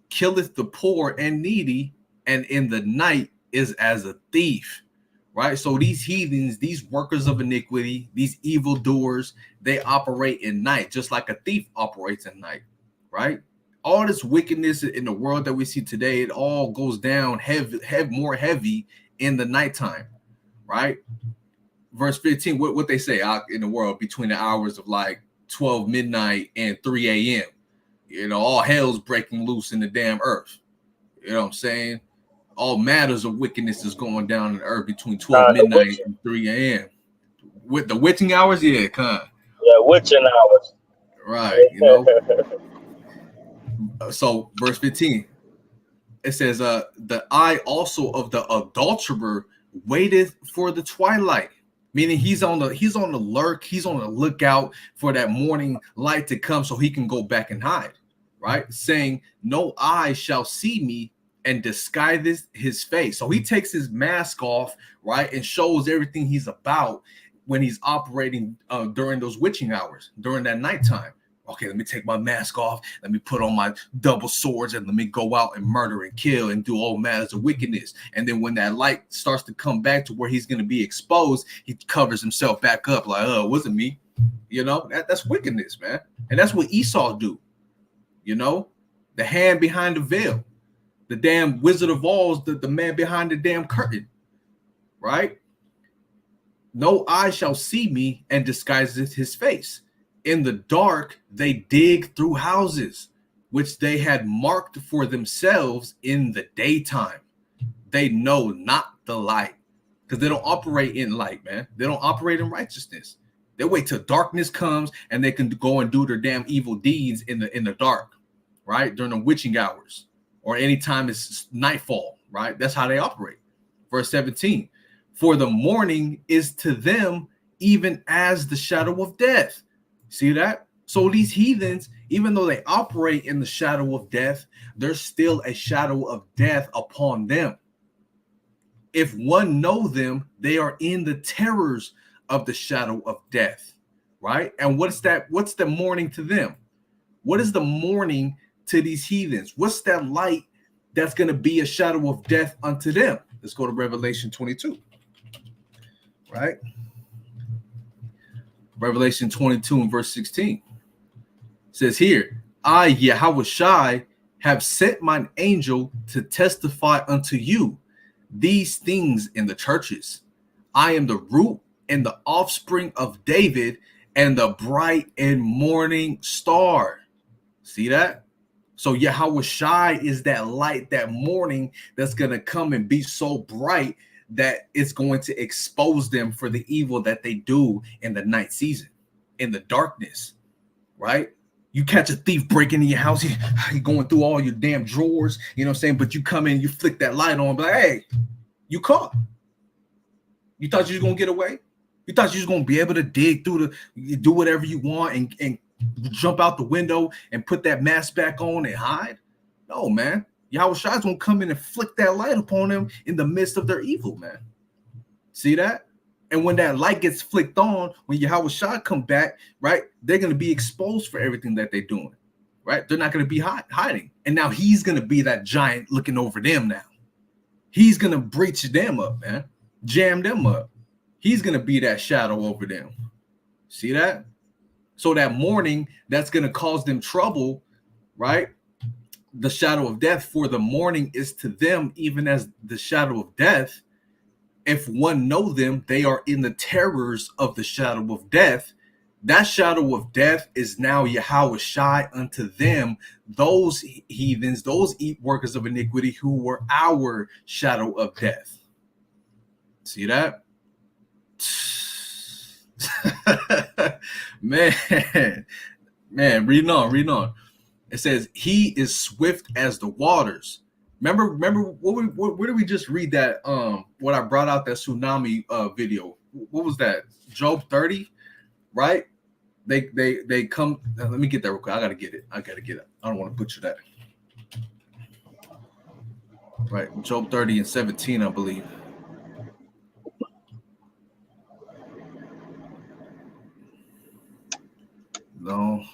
killeth the poor and needy, and in the night is as a thief. Right? So these heathens, these workers of iniquity, these evildoers, they operate in night, just like a thief operates at night. Right? All this wickedness in the world that we see today, it all goes down more heavy in the nighttime. Right? Verse 15, what they say out in the world between the hours of like 12 midnight and 3 a.m. All hell's breaking loose in the damn earth. You know what I'm saying? All matters of wickedness is going down in the earth between 12 The midnight witching, and 3 a.m. With the witching hours, yeah, kind. yeah, witching hours. Right, So verse 15, it says, the eye also of the adulterer waiteth for the twilight, meaning he's on the lurk, he's on the lookout for that morning light to come so he can go back and hide, right? Saying, no eye shall see me, and disguises his face. So he takes his mask off, right, and shows everything he's about when he's operating during those witching hours, during that nighttime. Okay, let me take my mask off. Let me put on my double swords and let me go out and murder and kill and do all matters of wickedness. And then when that light starts to come back to where he's going to be exposed, he covers himself back up like, it wasn't me. That's wickedness, man. And that's what Esau do. The hand behind the veil. The damn Wizard of Oz, the man behind the damn curtain, right? No eye shall see me and disguiseth his face. In the dark, they dig through houses, which they had marked for themselves in the daytime. They know not the light, because they don't operate in light, man. They don't operate in righteousness. They wait till darkness comes and they can go and do their damn evil deeds in the dark, right? During the witching hours or anytime it's nightfall, right? That's how they operate. Verse 17, for the morning is to them even as the shadow of death. See that? So these heathens, even though they operate in the shadow of death, there's still a shadow of death upon them. If one know them, they are in the terrors of the shadow of death, right? And what's that? What's the morning to them? What is the morning to these heathens? What's that light that's going to be a shadow of death unto them? Let's go to Revelation 22, right? Revelation 22 and verse 16 says here, I, Yahweh have sent mine angel to testify unto you these things in the churches. I am the root and the offspring of David and the bright and morning star. See that? So Yahweh is that light, that morning that's going to come and be so bright that it's going to expose them for the evil that they do in the night season, in the darkness, right? You catch a thief breaking in your house, he going through all your damn drawers, you know what I'm saying? But you come in, you flick that light on, be like, hey, you caught. You thought you was going to get away? You thought you was going to be able to dig through do whatever you want and jump out the window and put that mask back on and hide? No, man. Yahweh Shai's going to come in and flick that light upon them in the midst of their evil, man. See that? And when that light gets flicked on, when Yahweh Shai come back, right, they're going to be exposed for everything that they're doing, right? They're not going to be hiding. And now he's going to be that giant looking over them now. He's going to breach them up, man. Jam them up. He's going to be that shadow over them. See that? So that morning, that's going to cause them trouble, right? The shadow of death, for the morning is to them even as the shadow of death. If one know them, they are in the terrors of the shadow of death. That shadow of death is now Yahweh Shai unto them, those heathens, those workers of iniquity who were our shadow of death. See that? man, reading on. It says, he is swift as the waters. Remember, where did we just read that? What I brought out that tsunami video. What was that? Job 30, right? They come. Let me get that real quick. I gotta get it. I don't want to butcher that. Right, Job 30 and 17, I believe. No.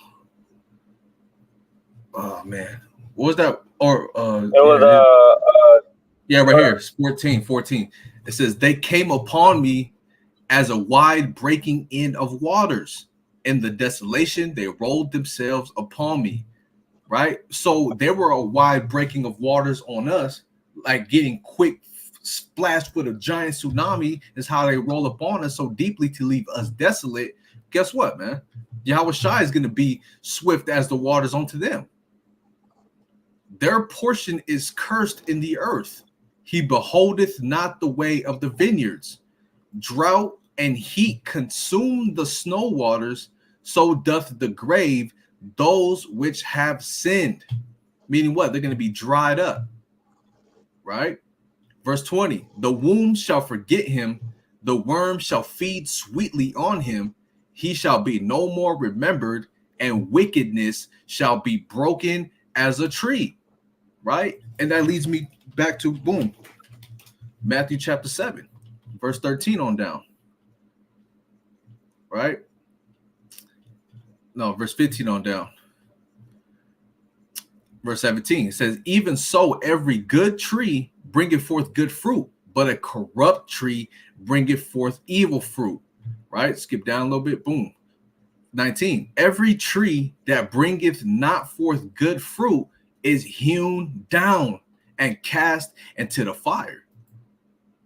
Oh man, what was that? Or it was yeah, right here, 14. It says, they came upon me as a wide breaking in of waters. In the desolation, they rolled themselves upon me. Right? So there were a wide breaking of waters on us, like getting quick splashed with a giant tsunami is how they roll upon us so deeply to leave us desolate. Guess what, man? Yahweh Shai is going to be swift as the waters onto them. Their portion is cursed in the earth. He beholdeth not the way of the vineyards. Drought and heat consume the snow waters, so doth the grave those which have sinned. Meaning what? They're going to be dried up. Right? Verse 20, the womb shall forget him, the worm shall feed sweetly on him, he shall be no more remembered, and wickedness shall be broken as a tree. Right? And that leads me back to boom, Matthew chapter 7, verse 13 on down. Right? No, verse 15 on down. Verse 17, it says, even so, every good tree bringeth forth good fruit, but a corrupt tree bringeth forth evil fruit. Right? Skip down a little bit. Boom. 19, every tree that bringeth not forth good fruit is hewn down and cast into the fire.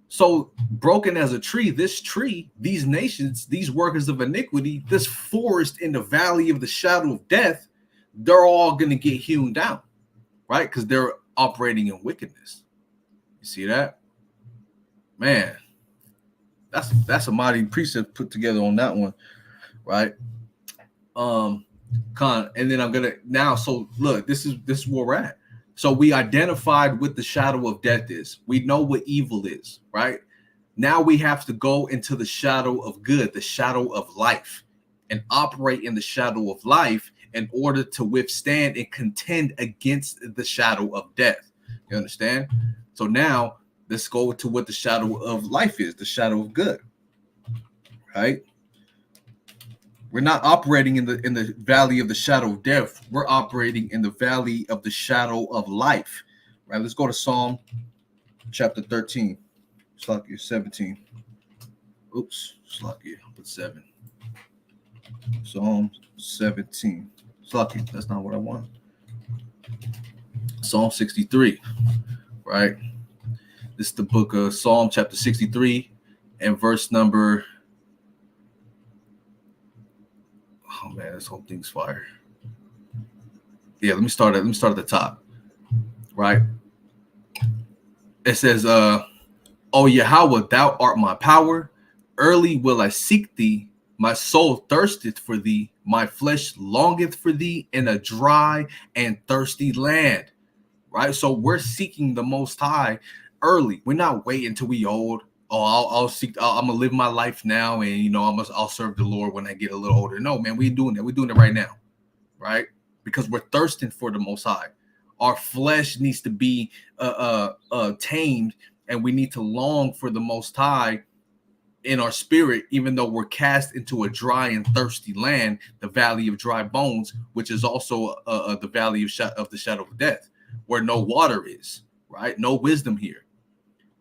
So broken as a tree, this tree, these nations, these workers of iniquity, this forest in the valley of the shadow of death, they're all going to get hewn down, right? Because they're operating in wickedness. You see that? Man, that's a mighty precept put together on that one, right? And then I'm gonna now. So look, this is where we're at. So we identified what the shadow of death is. We know what evil is, right? Now we have to go into the shadow of good, the shadow of life, and operate in the shadow of life in order to withstand and contend against the shadow of death. You understand? So now let's go to what the shadow of life is, the shadow of good, right? We're not operating in the valley of the shadow of death. We're operating in the valley of the shadow of life. Right? Let's go to Psalm chapter 13. Slakia 17. Oops, Slakia, put 7. Psalm 17. Slakia, that's not what I want. Psalm 63. Right? This is the book of Psalm chapter 63 and verse number. Oh man, this whole thing's fire. Yeah, let me start at the top. Right? It says, O Yahweh, thou art my power. Early will I seek thee. My soul thirsteth for thee. My flesh longeth for thee in a dry and thirsty land. Right? So we're seeking the Most High early. We're not waiting until we old. Oh, I'm gonna live my life now, and I'll serve the Lord when I get a little older. No, man, we're doing that. We're doing it right now, right? Because we're thirsting for the Most High. Our flesh needs to be tamed, and we need to long for the Most High in our spirit, even though we're cast into a dry and thirsty land, the valley of dry bones, which is also the valley of the shadow of death, where no water is, right? No wisdom here.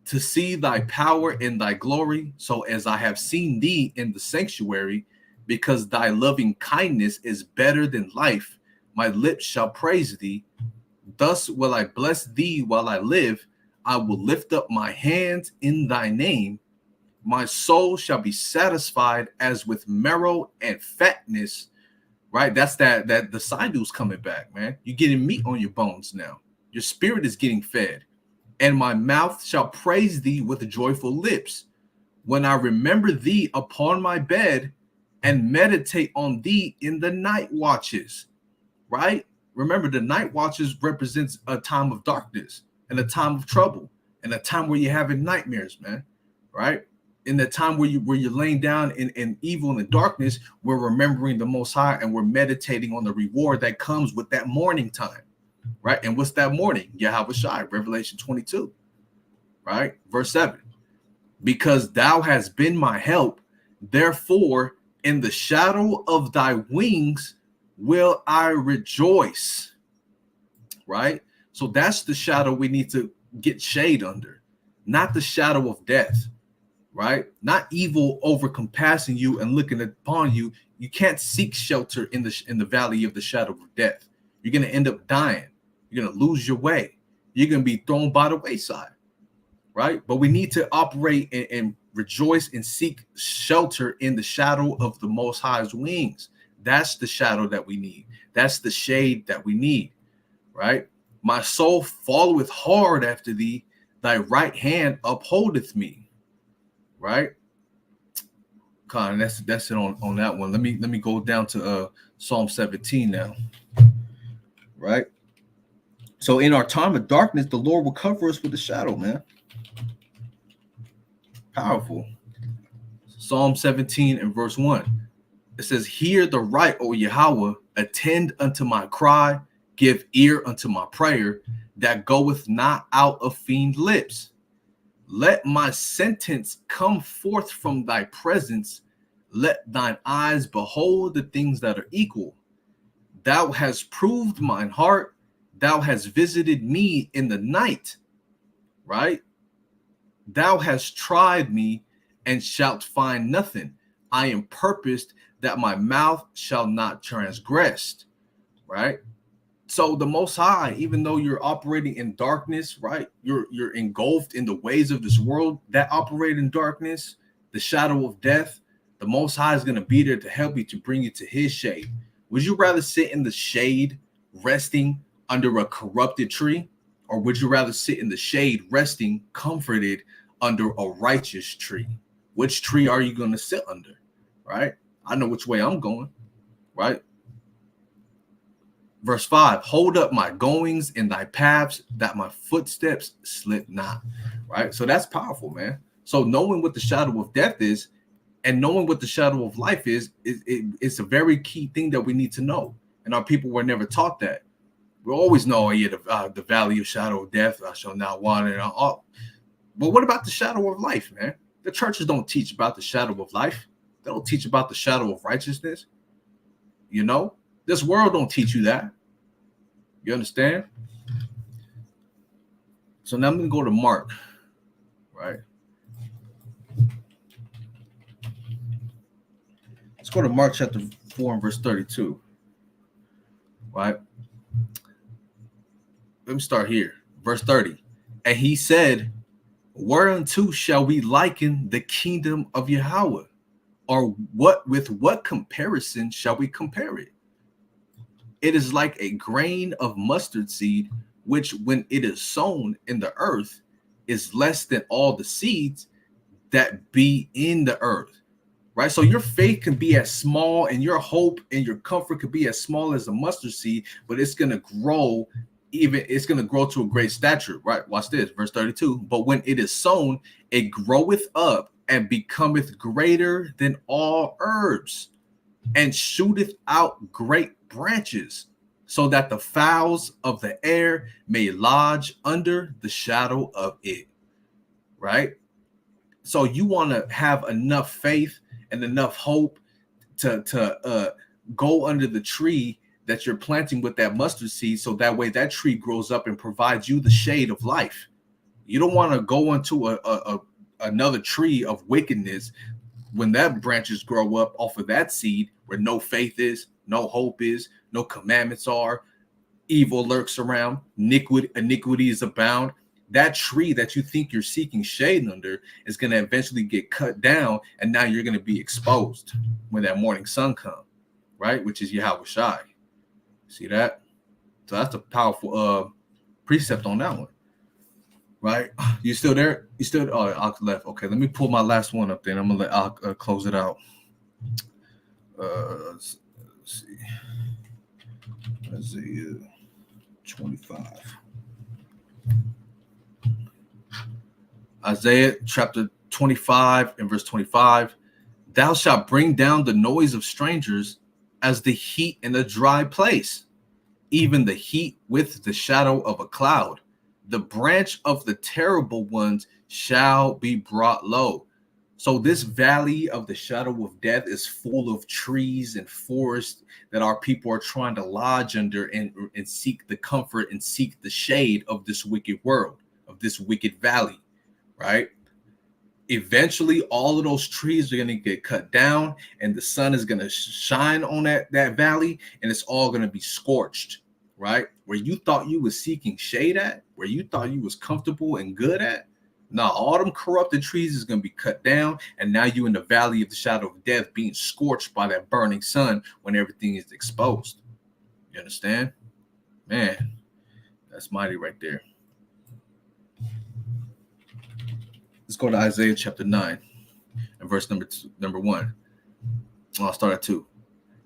To see thy power and thy glory, so as I have seen thee in the sanctuary, because thy loving kindness is better than life, my lips shall praise thee. Thus will I bless thee while I live. I will lift up my hands in thy name. My soul shall be satisfied as with marrow and fatness. Right? That's that the sidew's coming back, man. You're getting meat on your bones now. Your spirit is getting fed. And my mouth shall praise thee with joyful lips. When I remember thee upon my bed and meditate on thee in the night watches. Right? Remember, the night watches represents a time of darkness and a time of trouble and a time where you're having nightmares, man. Right? In the time where you're laying down in evil and in darkness, we're remembering the Most High and we're meditating on the reward that comes with that morning time, right? And what's that morning? Yahweh Shai, Revelation 22, right? Verse 7. Because thou hast been my help, therefore in the shadow of thy wings will I rejoice, right? So that's the shadow we need to get shade under, not the shadow of death. Right? Not evil overcompassing you and looking upon you. You can't seek shelter in the valley of the shadow of death. You're going to end up dying. You're going to lose your way. You're going to be thrown by the wayside. Right? But we need to operate and rejoice and seek shelter in the shadow of the Most High's wings. That's the shadow that we need. That's the shade that we need. Right? My soul followeth hard after thee. Thy right hand upholdeth me. Right, Con, that's it on that one. Let me go down to Psalm 17 now. Right, so in our time of darkness, the Lord will cover us with a shadow, man. Powerful. Psalm 17 and verse 1. It says, "Hear the right, O Yahweh, attend unto my cry, give ear unto my prayer, that goeth not out of fiend lips. Let my sentence come forth from thy presence. Let thine eyes behold the things that are equal. Thou hast proved mine heart. Thou hast visited me in the night." Right? Thou hast tried me and shalt find nothing. I am purposed that my mouth shall not transgress. Right? So the Most High, even though you're operating in darkness, right? You're engulfed in the ways of this world that operate in darkness, the shadow of death. The Most High is going to be there to help you, to bring you to His shade. Would you rather sit in the shade, resting under a corrupted tree, or would you rather sit in the shade, resting, comforted under a righteous tree? Which tree are you going to sit under? Right? I know which way I'm going. Right? Verse 5, hold up my goings in thy paths, that my footsteps slip not. Right? So that's powerful, man. So knowing what the shadow of death is and knowing what the shadow of life is it's a very key thing that we need to know. And our people were never taught that. We always know, the valley of shadow of death, I shall not want it. But what about the shadow of life, man? The churches don't teach about the shadow of life. They don't teach about the shadow of righteousness. You know, this world don't teach you that. You understand? So now I'm going to go to Mark, right? Let's go to Mark chapter 4 and verse 32, right? Let me start here. Verse 30. And he said, whereunto shall we liken the kingdom of Yahweh? Or with what comparison shall we compare it? It is like a grain of mustard seed, which when it is sown in the earth is less than all the seeds that be in the earth. Right? So your faith can be as small, and your hope and your comfort could be as small as a mustard seed, but it's going to grow. It's going to grow to a great stature, right? Watch this, verse 32. But when it is sown, it groweth up and becometh greater than all herbs, and shooteth out great branches, so that the fowls of the air may lodge under the shadow of it. Right? So you want to have enough faith and enough hope to go under the tree that you're planting with that mustard seed, so that way that tree grows up and provides you the shade of life. You don't want to go into another tree of wickedness when that branches grow up off of that seed, where no faith is, no hope is, no commandments are, evil lurks around, iniquities abound. That tree that you think you're seeking shade under is going to eventually get cut down, and now you're going to be exposed when that morning sun comes, right? Which is Yahweh Shai. See that? So that's a powerful precept on that one, right? You still there? You still? Oh, I left. Okay, let me pull my last one up there, and I'm gonna let I'll close it out. Let's see, Isaiah 25. Isaiah chapter 25 and verse 25. Thou shalt bring down the noise of strangers as the heat in a dry place, even the heat with the shadow of a cloud. The branch of the terrible ones shall be brought low. So this valley of the shadow of death is full of trees and forests that our people are trying to lodge under and seek the comfort and seek the shade of this wicked world, of this wicked valley, right? Eventually, all of those trees are going to get cut down, and the sun is going to shine on that valley, and it's all going to be scorched, right? Where you thought you was seeking shade at, where you thought you was comfortable and good at, now all them corrupted trees is going to be cut down, and now you in the valley of the shadow of death, being scorched by that burning sun when everything is exposed. You understand? Man, that's mighty right there. Let's go to Isaiah chapter 9 and verse number 1. I'll start at 2.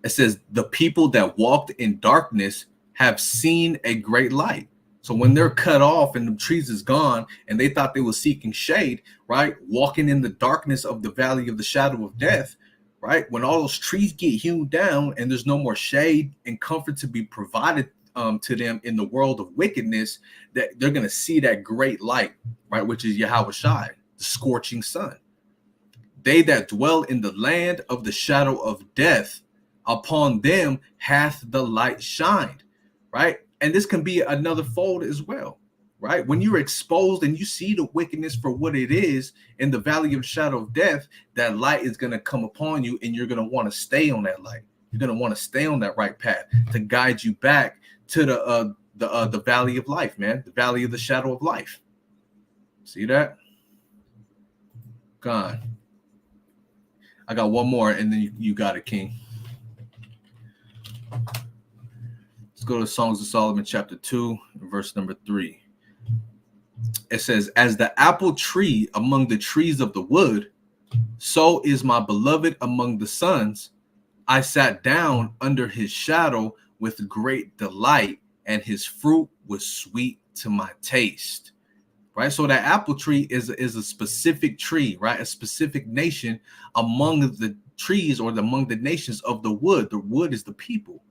It says, the people that walked in darkness have seen a great light. So when they're cut off and the trees is gone and they thought they were seeking shade, right? Walking in the darkness of the valley of the shadow of death, right? When all those trees get hewn down and there's no more shade and comfort to be provided to them in the world of wickedness, that they're going to see that great light, right? Which is Yahweh Shai, the scorching sun. They that dwell in the land of the shadow of death, upon them hath the light shined, right? And this can be another fold as well, right? When you're exposed and you see the wickedness for what it is in the valley of the shadow of death, that light is going to come upon you, and you're going to want to stay on that light. You're going to want to stay on that right path to guide you back to the valley of life, man, the valley of the shadow of life. See that? God, I got one more, and then you got it, King. Let's go to Songs of Solomon, chapter 2, verse number 3. It says, "As the apple tree among the trees of the wood, so is my beloved among the sons. I sat down under his shadow with great delight, and his fruit was sweet to my taste." Right? So that apple tree is a specific tree, right? A specific nation among the trees, or among the nations of the wood. The wood is the people.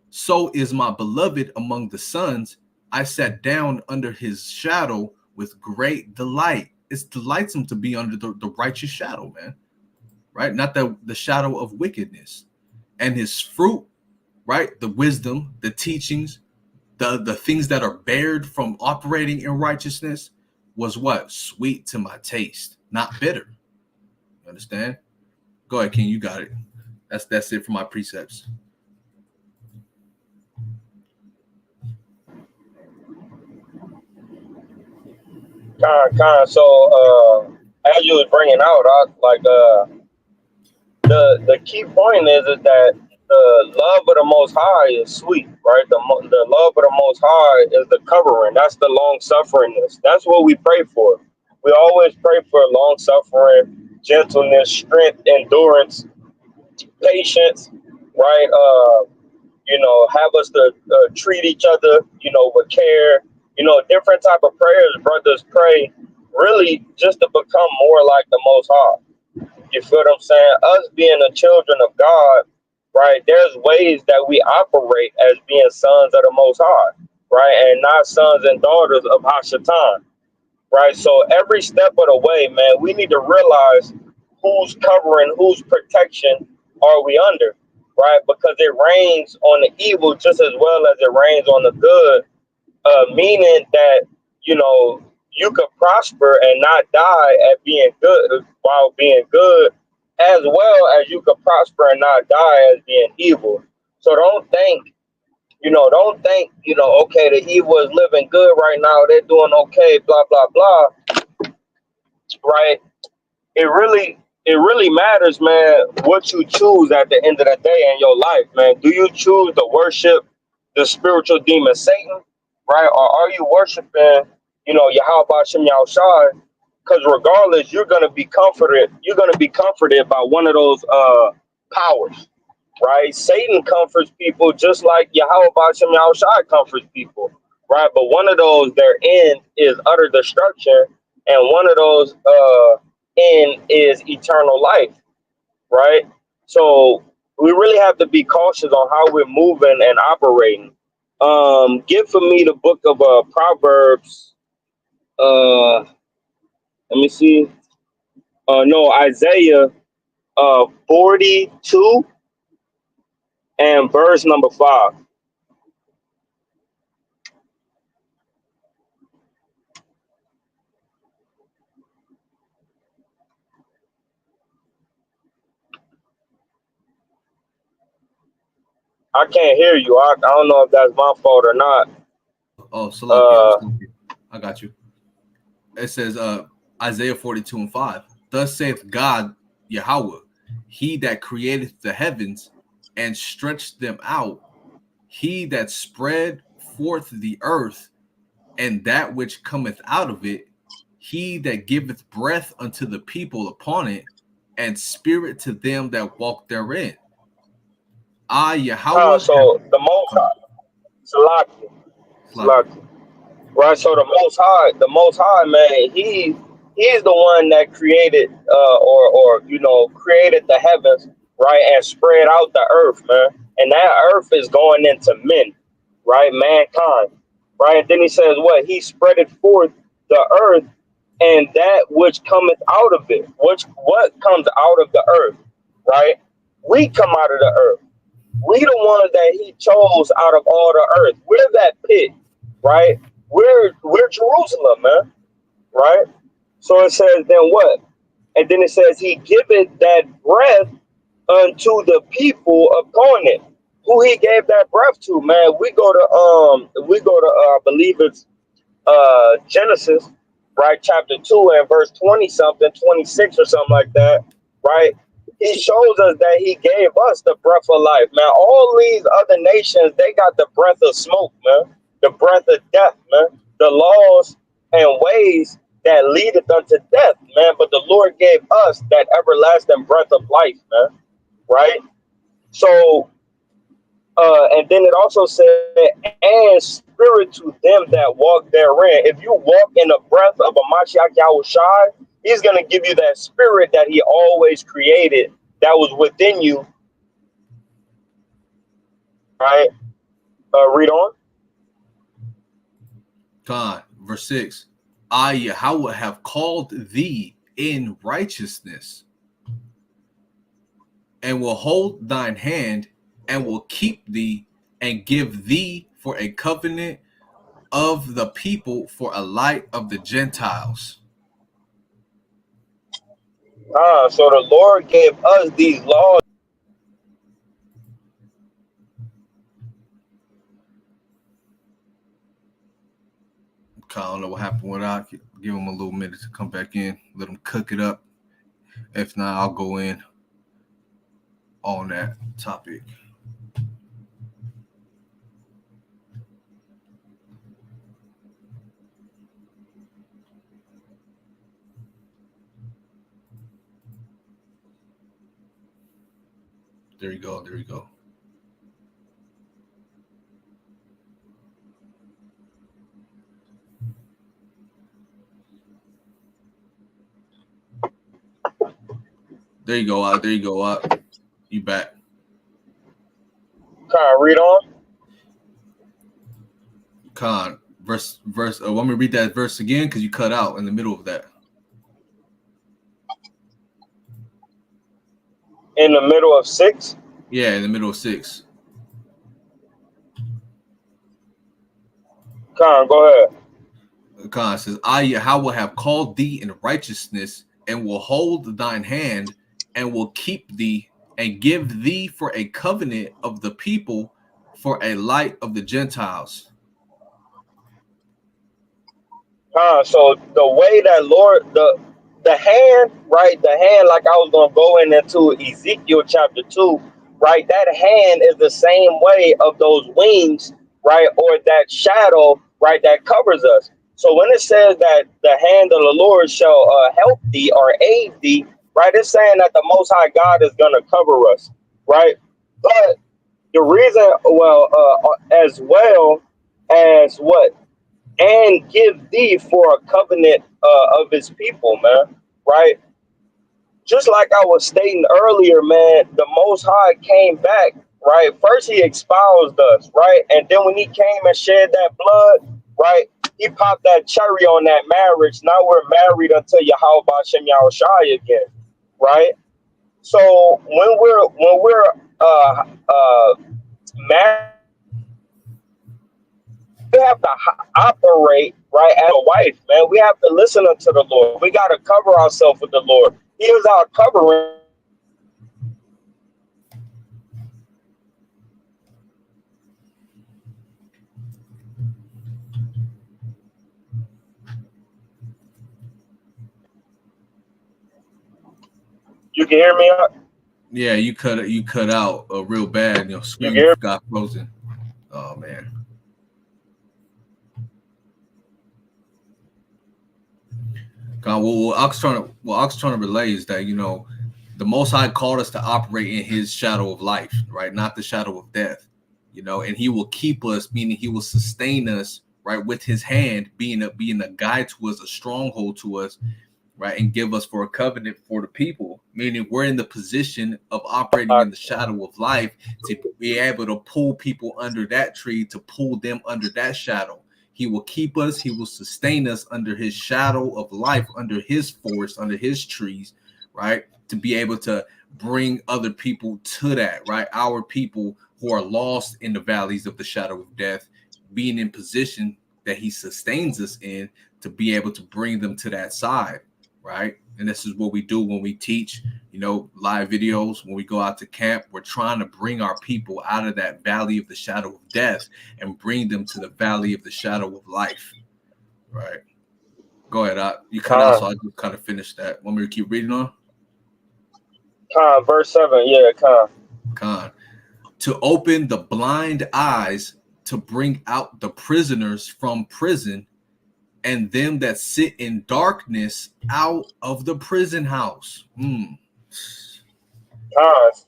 So is my beloved among the sons. I sat down under his shadow with great delight. It's delightsome to be under the righteous shadow, man. Right? Not the shadow of wickedness. And his fruit, right? The wisdom, the teachings, the things that are bared from operating in righteousness was what? Sweet to my taste, not bitter. You understand? Go ahead, King. You got it. That's it for my precepts. So, as you was bringing out, the key point is that the love of the Most High is sweet, right? The love of the Most High is the covering. That's the long sufferingness. That's what we pray for. We always pray for long suffering, gentleness, strength, endurance, patience, right? Have us to treat each other, with care. Different type of prayers brothers pray, really just to become more like the Most High. You feel what I'm saying? Us being the children of God, right? There's ways that we operate as being sons of the Most High, right? And not sons and daughters of Hashatan, right? So every step of the way, man, we need to realize whose covering, whose protection are we under, right? Because it rains on the evil just as well as it rains on the good, meaning that you could prosper and not die at being good while being good, as well as you could prosper and not die as being evil. So don't think, okay, the evil is living good right now, they're doing okay, blah blah blah, right? It really matters, man, what you choose at the end of the day in your life, man. Do you choose to worship the spiritual demon Satan, right? Or are you worshiping, Yahweh Shem Yahushai? Because regardless, you're gonna be comforted. You're gonna be comforted by one of those powers, right? Satan comforts people just like Yahweh Shem Yahushai comforts people, right? But one of those, their end is utter destruction, and one of those end is eternal life, right? So we really have to be cautious on how we're moving and operating. Give for me the book of Proverbs. Let me see. No, Isaiah 42 and verse number 5. I can't hear you. I don't know if that's my fault or not. Oh, Salakia. Uh, I got you. It says Isaiah 42 and 5. Thus saith God Yahweh, he that created the heavens and stretched them out, he that spread forth the earth and that which cometh out of it, he that giveth breath unto the people upon it, and spirit to them that walk therein. I Yahweh have so the Most come. Salaki, Salakia. Salaki. Right. So the Most High, man, he is the one that created, or created the heavens, right, and spread out the earth, man. And that earth is going into men, right, mankind, right. And then he says, what he spreadeth forth the earth, and that which cometh out of it, which what comes out of the earth, right? We come out of the earth. We the ones that he chose out of all the earth. We're that pit, right? We're Jerusalem, man, right? So it says then what? And then it says he giveth that breath unto the people upon it. who he gave that breath to, man. We go to I believe it's Genesis, right, chapter 2 and verse 20 something, 26 or something like that, right? He shows us that he gave us the breath of life, man. All these other nations, they got the breath of smoke, man, the breath of death, man, the laws and ways that leadeth unto death, man. But the Lord gave us that everlasting breath of life, man, right? So and then it also said, and spirit to them that walk therein. If you walk in the breath of a Mashiach Yahushai, he's going to give you that spirit that he always created that was within you, right? Read on. God, verse 6. I, Yahweh, have called thee in righteousness, and will hold thine hand, and will keep thee, and give thee for a covenant of the people, for a light of the Gentiles. So the Lord gave us these laws. I don't know what happened with that. Give him a little minute to come back in. Let him cook it up. If not, I'll go in on that topic. There you go. There you go. There you go. There you go. You back. Read on. Con, verse. Want me to read that verse again? Because you cut out in the middle of that. In the middle of 6? Yeah, in the middle of 6. Go ahead. Con says, I, Yahweh, have called thee in righteousness, and will hold thine hand, and will keep thee, and give thee for a covenant of the people, for a light of the Gentiles. So the way that Lord, the hand, right? The hand, like I was gonna go into Ezekiel chapter 2, right? That hand is the same way of those wings, right? Or that shadow, right? That covers us. So when it says that the hand of the Lord shall help thee or aid thee, right? It's saying that the Most High God is gonna cover us, right? But the reason, well, as well as what, and give thee for a covenant of his people, man. Right? Just like I was stating earlier, man, the Most High came back, right? First, he espoused us, right? And then when he came and shed that blood, right, he popped that cherry on that marriage. Now we're married until Yahweh Shem Yahushai again, right? So when we're married, we have to operate right as a wife, man. We have to listen unto the Lord. We got to cover ourselves with the Lord. He is our covering. You can hear me? Yeah, you cut out real bad. Your You can screen hear me? got frozen. Oh man. God, what I was trying to relay is that the Most High called us to operate in His shadow of life, right? Not the shadow of death, and He will keep us, meaning He will sustain us, right, with His hand, being a guide to us, a stronghold to us, right, and give us for a covenant for the people, meaning we're in the position of operating in the shadow of life to be able to pull people under that tree, to pull them under that shadow. He will keep us, he will sustain us under his shadow of life, under his forest, under his trees, right, to be able to bring other people to that, right, our people who are lost in the valleys of the shadow of death, being in position that he sustains us in, to be able to bring them to that side, right? And this is what we do when we teach, live videos. When we go out to camp, we're trying to bring our people out of that valley of the shadow of death and bring them to the valley of the shadow of life. Right. Go ahead. You cut out, so I just kind of finished that. Want me to keep reading on? Verse 7. Yeah, Con. To open the blind eyes, to bring out the prisoners from prison, and them that sit in darkness out of the prison house.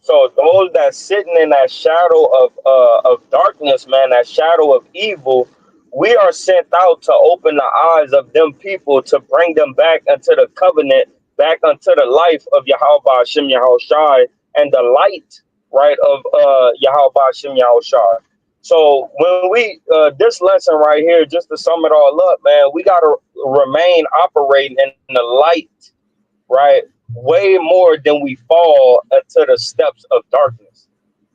So those that sitting in that shadow of darkness, man, that shadow of evil, we are sent out to open the eyes of them people, to bring them back into the covenant, back unto the life of Yahweh Shem Yahushai, and the light, right, of Yahweh Shem Yahushai. So when we this lesson right here, just to sum it all up, man, we gotta remain operating in the light, right? Way more than we fall into the steps of darkness,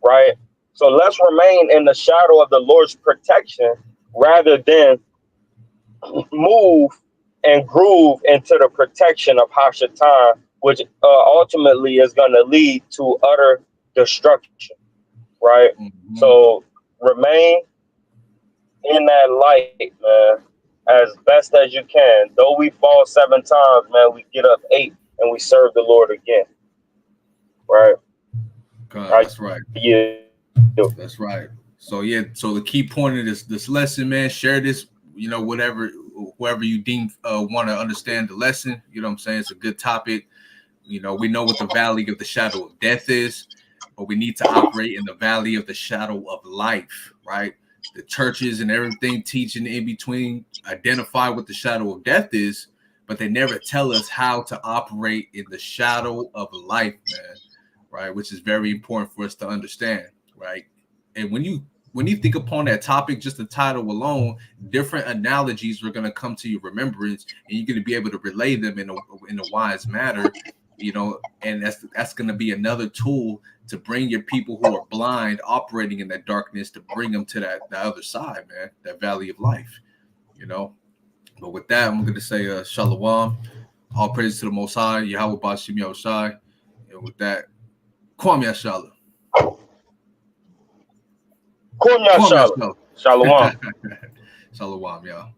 right? So let's remain in the shadow of the Lord's protection rather than move and groove into the protection of Hashatan, which ultimately is going to lead to utter destruction, right? Mm-hmm. So remain in that light, man, as best as you can. Though we fall 7 times, man, we get up 8 and we serve the Lord again. Right. God, that's right. Yeah. That's right. So so the key point of this lesson, man, share this, whoever you deem want to understand the lesson. You know what I'm saying? It's a good topic. We know what the valley of the shadow of death is, but we need to operate in the valley of the shadow of life, right? The churches and everything teaching in between identify what the shadow of death is, but they never tell us how to operate in the shadow of life, man. Right, which is very important for us to understand, right? And when you think upon that topic, just the title alone, different analogies are going to come to your remembrance, and you're going to be able to relay them in a wise manner, and that's going to be another tool to bring your people who are blind, operating in that darkness, to bring them to that other side, man, that valley of life, But with that, I'm going to say Shalom, all praise to the Most High, Yahweh Bashim Yahushai, and with that. Kwame Ashala. Kwame Ashala. Shalom. Shalom, y'all.